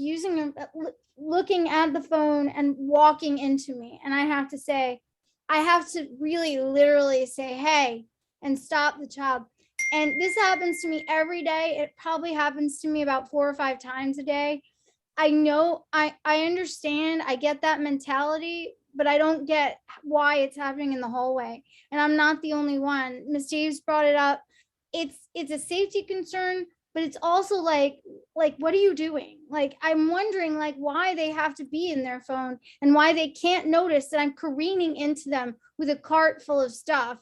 looking at the phone and walking into me, and I have to say, I have to really literally say, hey, and stop the child. And this happens to me every day. It probably happens to me about 4 or 5 times a day. I know, I understand, I get that mentality, but I don't get why it's happening in the hallway. And I'm not the only one. Ms. Davis brought it up. It's a safety concern, but it's also like, what are you doing? Like, I'm wondering like why they have to be in their phone and why they can't notice that I'm careening into them with a cart full of stuff,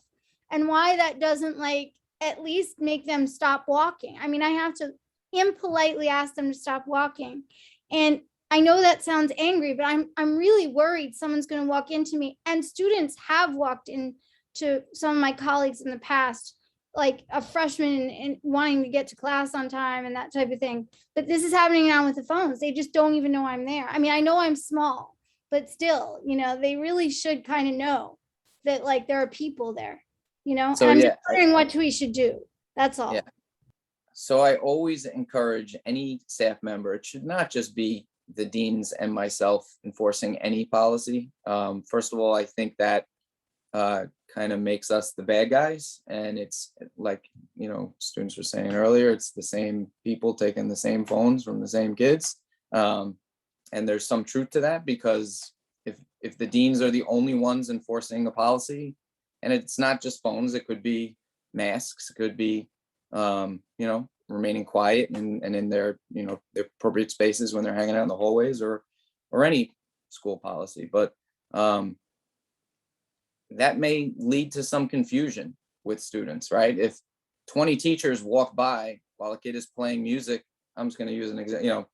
and why that doesn't like at least make them stop walking. I mean, I have to impolitely ask them to stop walking. And I know that sounds angry, but I'm really worried someone's going to walk into me. And students have walked into some of my colleagues in the past, like a freshman and wanting to get to class on time and that type of thing. But this is happening now with the phones. They just don't even know I'm there. I mean, I know I'm small, but still, you know, they really should kind of know that like there are people there, you know. So, and I'm yeah, just wondering what we should do. That's all. Yeah. So I always encourage any staff member, it should not just be the deans and myself enforcing any policy. First of all, I think that kind of makes us the bad guys. And it's like, you know, students were saying earlier, it's the same people taking the same phones from the same kids. And there's some truth to that, because if the deans are the only ones enforcing a policy, and it's not just phones, it could be masks, it could be, you know, remaining quiet and in their, you know, their appropriate spaces when they're hanging out in the hallways, or any school policy. But that may lead to some confusion with students, right? If 20 teachers walk by while a kid is playing music, I'm just going to use an example, you know,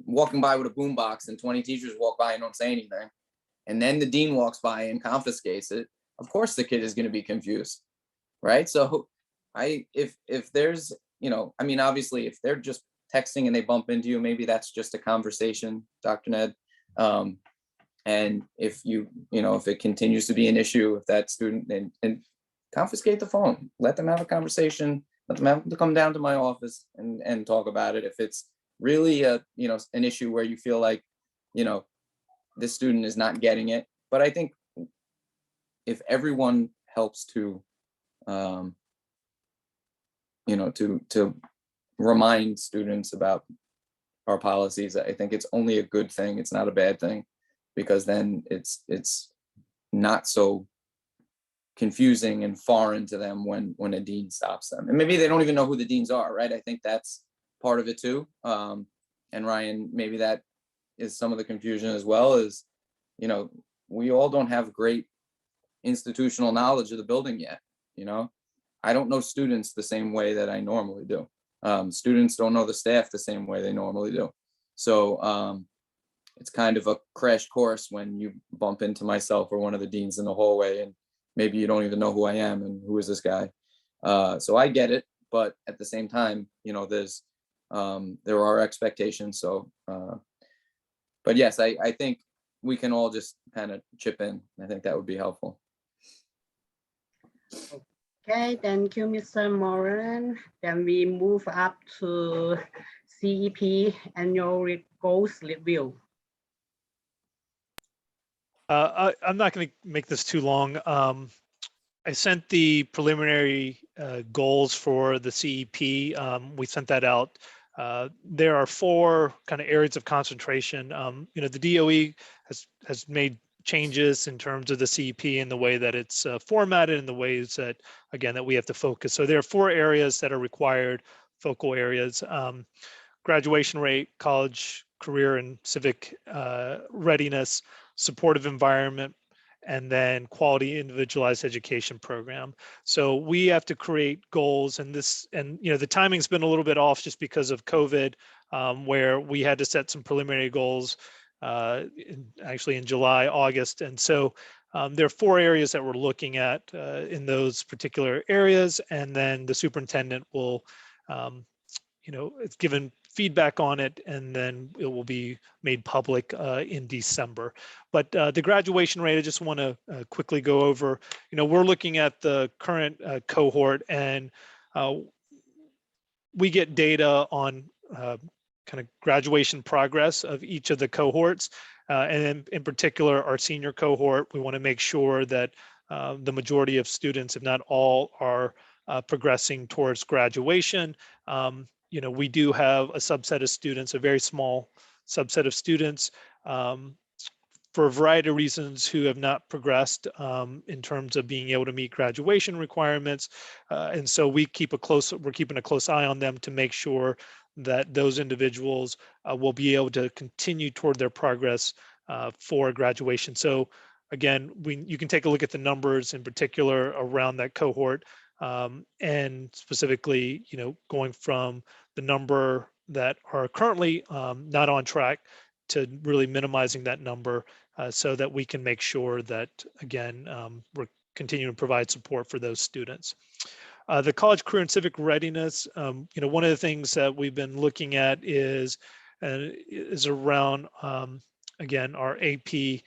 walking by with a boombox, and 20 teachers walk by and don't say anything, and then the dean walks by and confiscates it, of course the kid is going to be confused, right? So if there's, you know, I mean, obviously if they're just texting and they bump into you, maybe that's just a conversation, Dr. Ned. And if you know, if it continues to be an issue, if that student, and confiscate the phone, let them have a conversation, let them have to come down to my office and talk about it. If it's really you know, an issue where you feel like, you know, this student is not getting it. But I think if everyone helps to, you know, to remind students about our policies, I think it's only a good thing. It's not a bad thing, because then it's not so confusing and foreign to them when a dean stops them. And maybe they don't even know who the deans are, right? I think that's part of it too. And Ryan, maybe that is some of the confusion as well, is, you know, we all don't have great institutional knowledge of the building yet. You know, I don't know students the same way that I normally do. Students don't know the staff the same way they normally do. So it's kind of a crash course when you bump into myself or one of the deans in the hallway, and maybe you don't even know who I am and who is this guy. So I get it, but at the same time, you know, there are expectations. So, but yes, I think we can all just kind of chip in. I think that would be helpful. Okay, thank you, Mr. Moran. Then we move up to CEP annual goals review. I'm not going to make this too long. I sent the preliminary goals for the CEP. We sent that out. There are 4 kind of areas of concentration. You know, the DOE has made changes in terms of the CEP and the way that it's formatted and the ways that, again, that we have to focus. So there are 4 areas that are required, focal areas: graduation rate, college, career and civic readiness, supportive environment, and then quality individualized education program. So we have to create goals, and the timing's been a little bit off just because of COVID, where we had to set some preliminary goals actually in July, August. And so there are 4 areas that we're looking at in those particular areas, and then the superintendent will, it's given feedback on it, and then it will be made public in December. But the graduation rate, I just want to quickly go over. We're looking at the current cohort, and we get data on kind of graduation progress of each of the cohorts. And then in particular, our senior cohort, we want to make sure that the majority of students, if not all, are progressing towards graduation. We do have a subset of students, a very small subset of students, for a variety of reasons, who have not progressed in terms of being able to meet graduation requirements. And so we're keeping a close eye on them to make sure that those individuals will be able to continue toward their progress for graduation. So again, you can take a look at the numbers in particular around that cohort, and specifically, going from the number that are currently not on track to really minimizing that number, so that we can make sure that, again, we're continuing to provide support for those students. The college, career, and civic readiness, one of the things that we've been looking at is around, again, our AP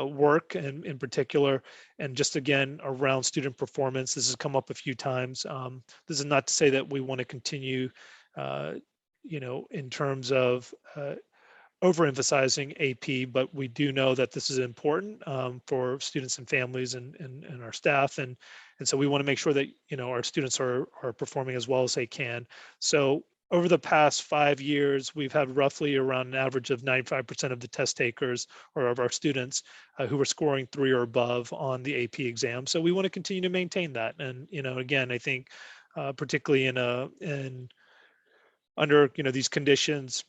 work, and in particular, and just again around student performance. This has come up a few times. This is not to say that we want to continue, in terms of overemphasizing AP, but we do know that this is important for students and families and our staff, and so we want to make sure that our students are performing as well as they can. So over the past 5 years, we've had roughly around an average of 95% of the test takers, or of our students, who are scoring 3 or above on the AP exam. So we want to continue to maintain that. And again, I think particularly under these conditions,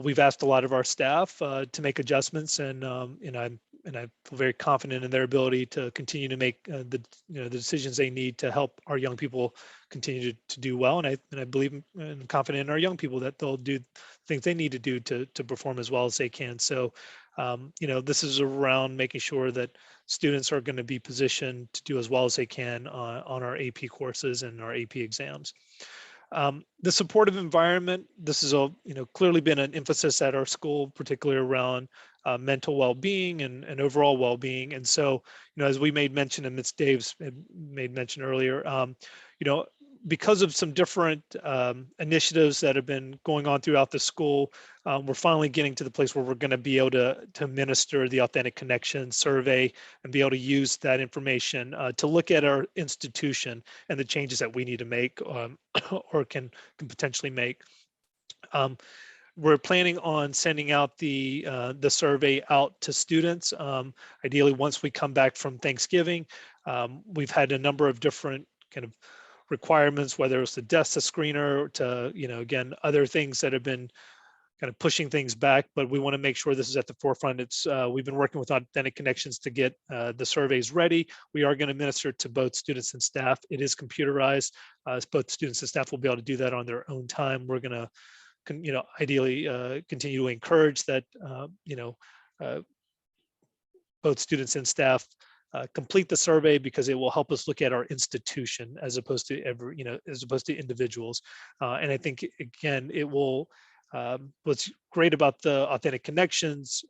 we've asked a lot of our staff to make adjustments, and I feel very confident in their ability to continue to make the decisions they need to help our young people continue to do well. And I believe and confident in our young people that they'll do things they need to do to perform as well as they can. So this is around making sure that students are going to be positioned to do as well as they can on our AP courses and our AP exams. The supportive environment, this has clearly been an emphasis at our school, particularly around mental well-being and overall well-being. And so, as we made mention, and Ms. Daves made mention earlier, because of some different initiatives that have been going on throughout the school, we're finally getting to the place where we're going to be able to administer the Authentic Connection survey and be able to use that information to look at our institution and the changes that we need to make or can potentially make. We're planning on sending out the survey out to students. Ideally, once we come back from Thanksgiving. We've had a number of different kind of requirements, whether it's the DESA screener to, again, other things that have been kind of pushing things back, but we want to make sure this is at the forefront. We've been working with Authentic Connections to get the surveys ready. We are going to administer to both students and staff. It is computerized. Both students and staff will be able to do that on their own time. We're going to, ideally continue to encourage that, both students and staff complete the survey, because it will help us look at our institution as opposed to individuals. And I think, again, it will, what's great about the Authentic Connections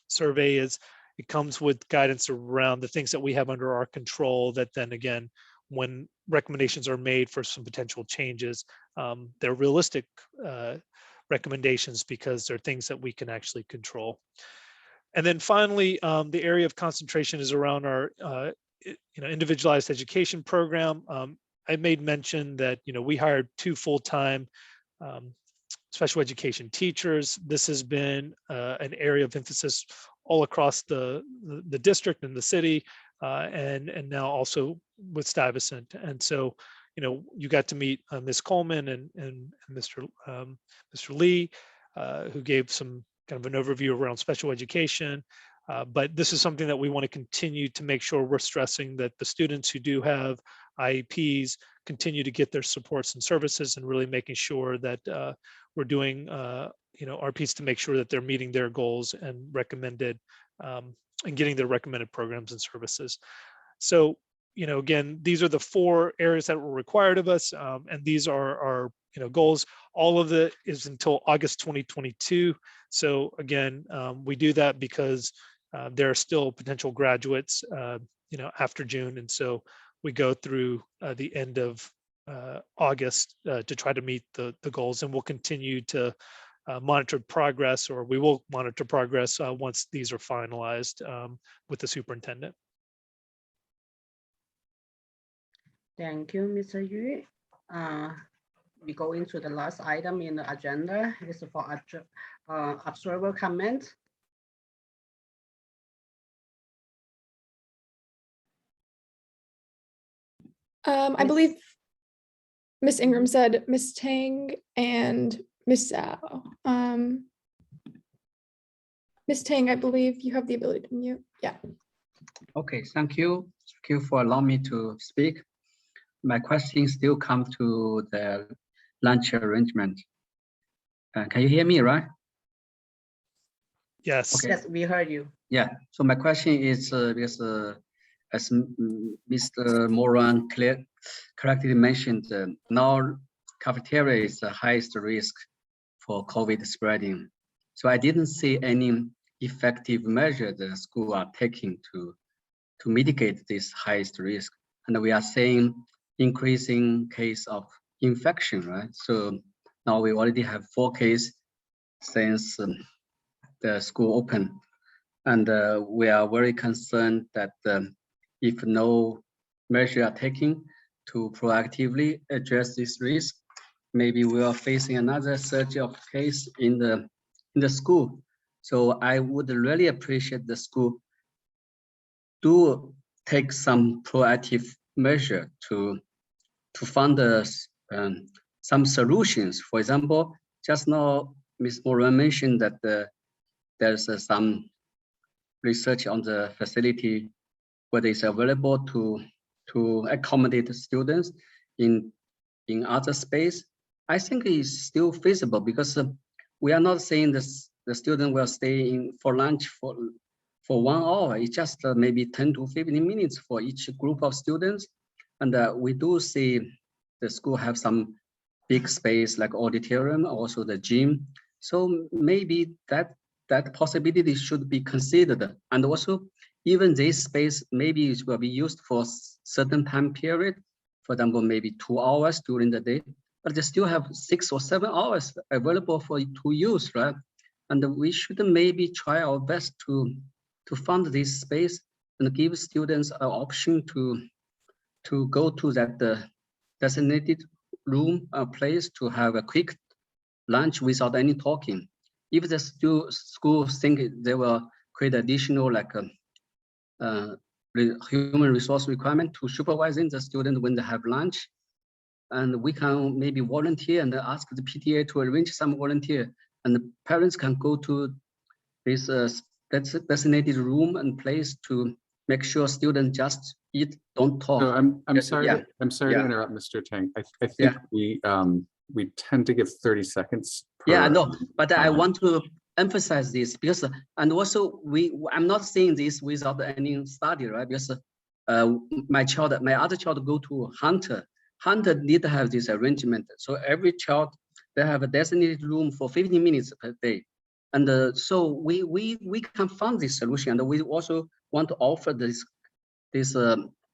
survey is it comes with guidance around the things that we have under our control, that then again, when recommendations are made for some potential changes, they're realistic recommendations, because they're things that we can actually control. And then finally, the area of concentration is around our individualized education program. I made mention that we hired 2 full-time special education teachers. This has been an area of emphasis all across the district and the city, and now also with Stuyvesant. And so, you got to meet Ms. Coleman and Mr. Lee, who gave some kind of an overview around special education. But this is something that we want to continue to make sure we're stressing, that the students who do have IEPs continue to get their supports and services, and really making sure that we're doing our piece to make sure that they're meeting their goals and recommended and getting their recommended programs and services. So, again, these are the 4 areas that were required of us, and these are our goals. All of it is until August 2022. So again, we do that because there are still potential graduates, after June, and so we go through the end of August to try to meet the goals, and we'll continue to monitor progress, or we will monitor progress once these are finalized with the superintendent. Thank you, Mr. Yu. We go into the last item in the agenda. It's for observer comment. I believe Miss Ingram said Miss Tang and Miss Zhao. Miss Tang, I believe you have the ability to mute. Yeah. Okay, thank you. Thank you for allowing me to speak. My question still comes to the lunch arrangement. Can you hear me, right? Yes. Okay. Yes, we heard you. Yeah. So my question is, because as Mr. Moran correctly mentioned, now cafeteria is the highest risk for COVID spreading. So I didn't see any effective measure the school are taking to mitigate this highest risk. And we are seeing increasing case of infection, right? So now we already have 4 cases since the school opened. And we are very concerned that if no measure are taken to proactively address this risk, maybe we are facing another surge of case in the school. So I would really appreciate the school do take some proactive measure to find some solutions. For example, just now Ms. Moran mentioned that there's some research on the facility whether it's available to accommodate students in other space. I think it's still feasible because we are not saying the student will stay in for lunch for 1 hour. It's just maybe 10 to 15 minutes for each group of students. And we do see the school have some big space like auditorium, also the gym. So maybe that possibility should be considered. And also even this space maybe it will be used for certain time period, for example, maybe 2 hours during the day, but they still have 6 or 7 hours available to use, right? And we should maybe try our best to fund this space and give students an option to go to that designated room place to have a quick lunch without any talking. If the school think they will create additional like human resource requirement to supervising the student when they have lunch, and we can maybe volunteer and ask the PTA to arrange some volunteer, and the parents can go to this designated room and place to make sure students just eat, don't talk. So I'm sorry. Yeah. I'm sorry to interrupt, Mr. Tang. I think we tend to give 30 seconds. Yeah, I know, but I want to emphasize this because, and also I'm not saying this without any study, right? Because my other child go to Hunter. Hunter need to have this arrangement. So every child, they have a designated room for 15 minutes per day. And so we can fund this solution. And we also want to offer this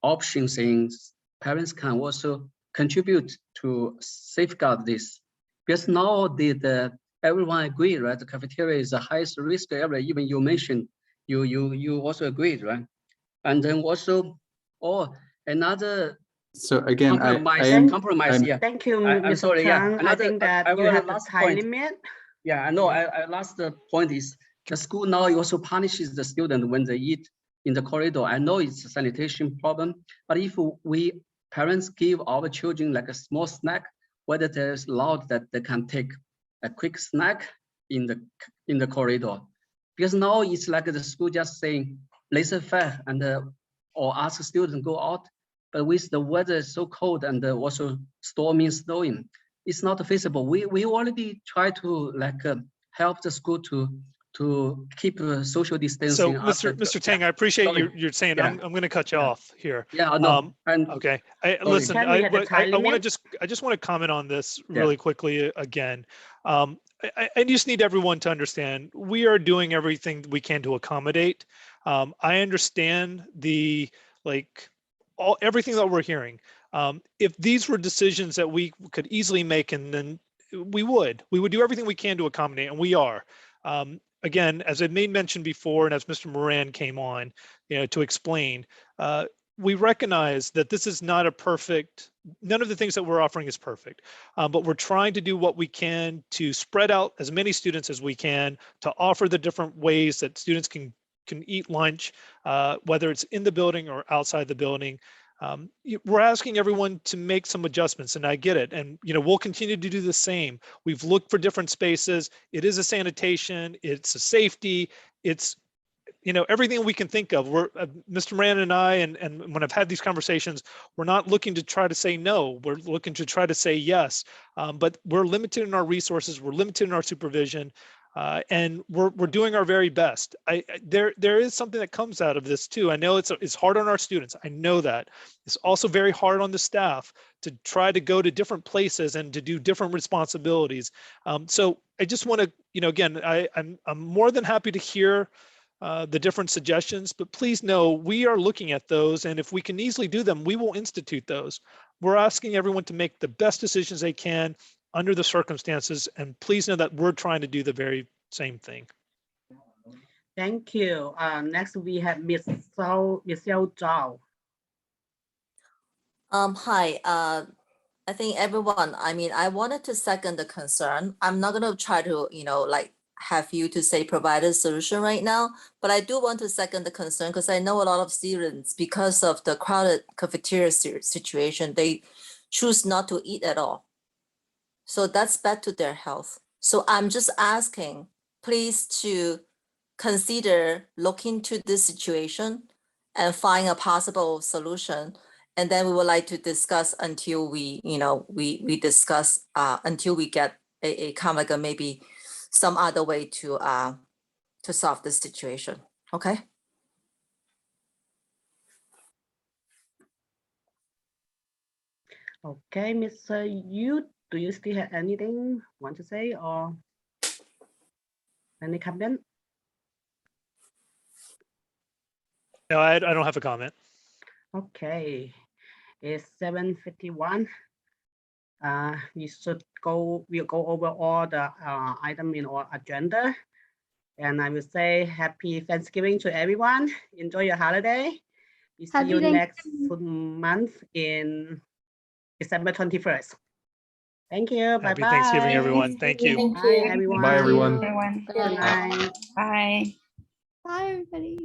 option saying parents can also contribute to safeguard this. Because now everyone agree, right? The cafeteria is the highest risk area. Even you mentioned, you also agreed, right? And then also, another. So again, compromise. Yeah. Thank you, I'm sorry. Tang. Yeah. I think that you have a time limit. Yeah, I know. I last point is The school now also punishes the student when they eat in the corridor. I know it's a sanitation problem, but if we parents give our children like a small snack, whether there's allowed that they can take a quick snack in the corridor, because now it's like the school just saying laissez-faire and or ask students go out, but with the weather so cold and also stormy and snowing, it's not feasible. We already try to like help the school to keep social distancing. So, Mr. Tang, I appreciate you're saying. Yeah. I'm going to cut you off here. Yeah, no. Okay. Listen, I just want to comment on this really quickly again. I just need everyone to understand we are doing everything we can to accommodate. I understand everything that we're hearing. If these were decisions that we could easily make, and then we would do everything we can to accommodate, and we are. Again, as I made mention before, and as Mr. Moran came on, to explain, we recognize that this is not a perfect, none of the things that we're offering is perfect, but we're trying to do what we can to spread out as many students as we can, to offer the different ways that students can eat lunch, whether it's in the building or outside the building. We're asking everyone to make some adjustments, and I get it. And, we'll continue to do the same. We've looked for different spaces. It is a sanitation, it's a safety, it's, everything we can think of. We're Mr. Moran and I, and when I've had these conversations, we're not looking to try to say no, we're looking to try to say yes, but we're limited in our resources, we're limited in our supervision. And we're doing our very best. There is something that comes out of this too. I know it's hard on our students. I know that. It's also very hard on the staff to try to go to different places and to do different responsibilities. So I just want to, again, I'm more than happy to hear the different suggestions, but please know we are looking at those, and if we can easily do them, we will institute those. We're asking everyone to make the best decisions they can under the circumstances, and please know that we're trying to do the very same thing. Thank you. Next we have Michelle Zhao. Hi, I think everyone, I wanted to second the concern. I'm not going to try to, have you to say provide a solution right now, but I do want to second the concern because I know a lot of students, because of the crowded cafeteria situation, they choose not to eat at all. So that's bad to their health. So I'm just asking, please to consider looking to this situation and find a possible solution. And then we would like to discuss until we, we discuss until we get a kind of like maybe some other way to solve this situation. Okay. Okay, Mr. Yu, do you still have anything want to say or any comment? No, I don't have a comment. Okay, it's 7:51. We'll go over all the item in our agenda. And I will say happy Thanksgiving to everyone. Enjoy your holiday. We see you next month in December 21st. Thank you. Bye-bye. Happy Thanksgiving, everyone. Thank you. Bye, everyone. Bye, everyone. Good night. Bye, everybody.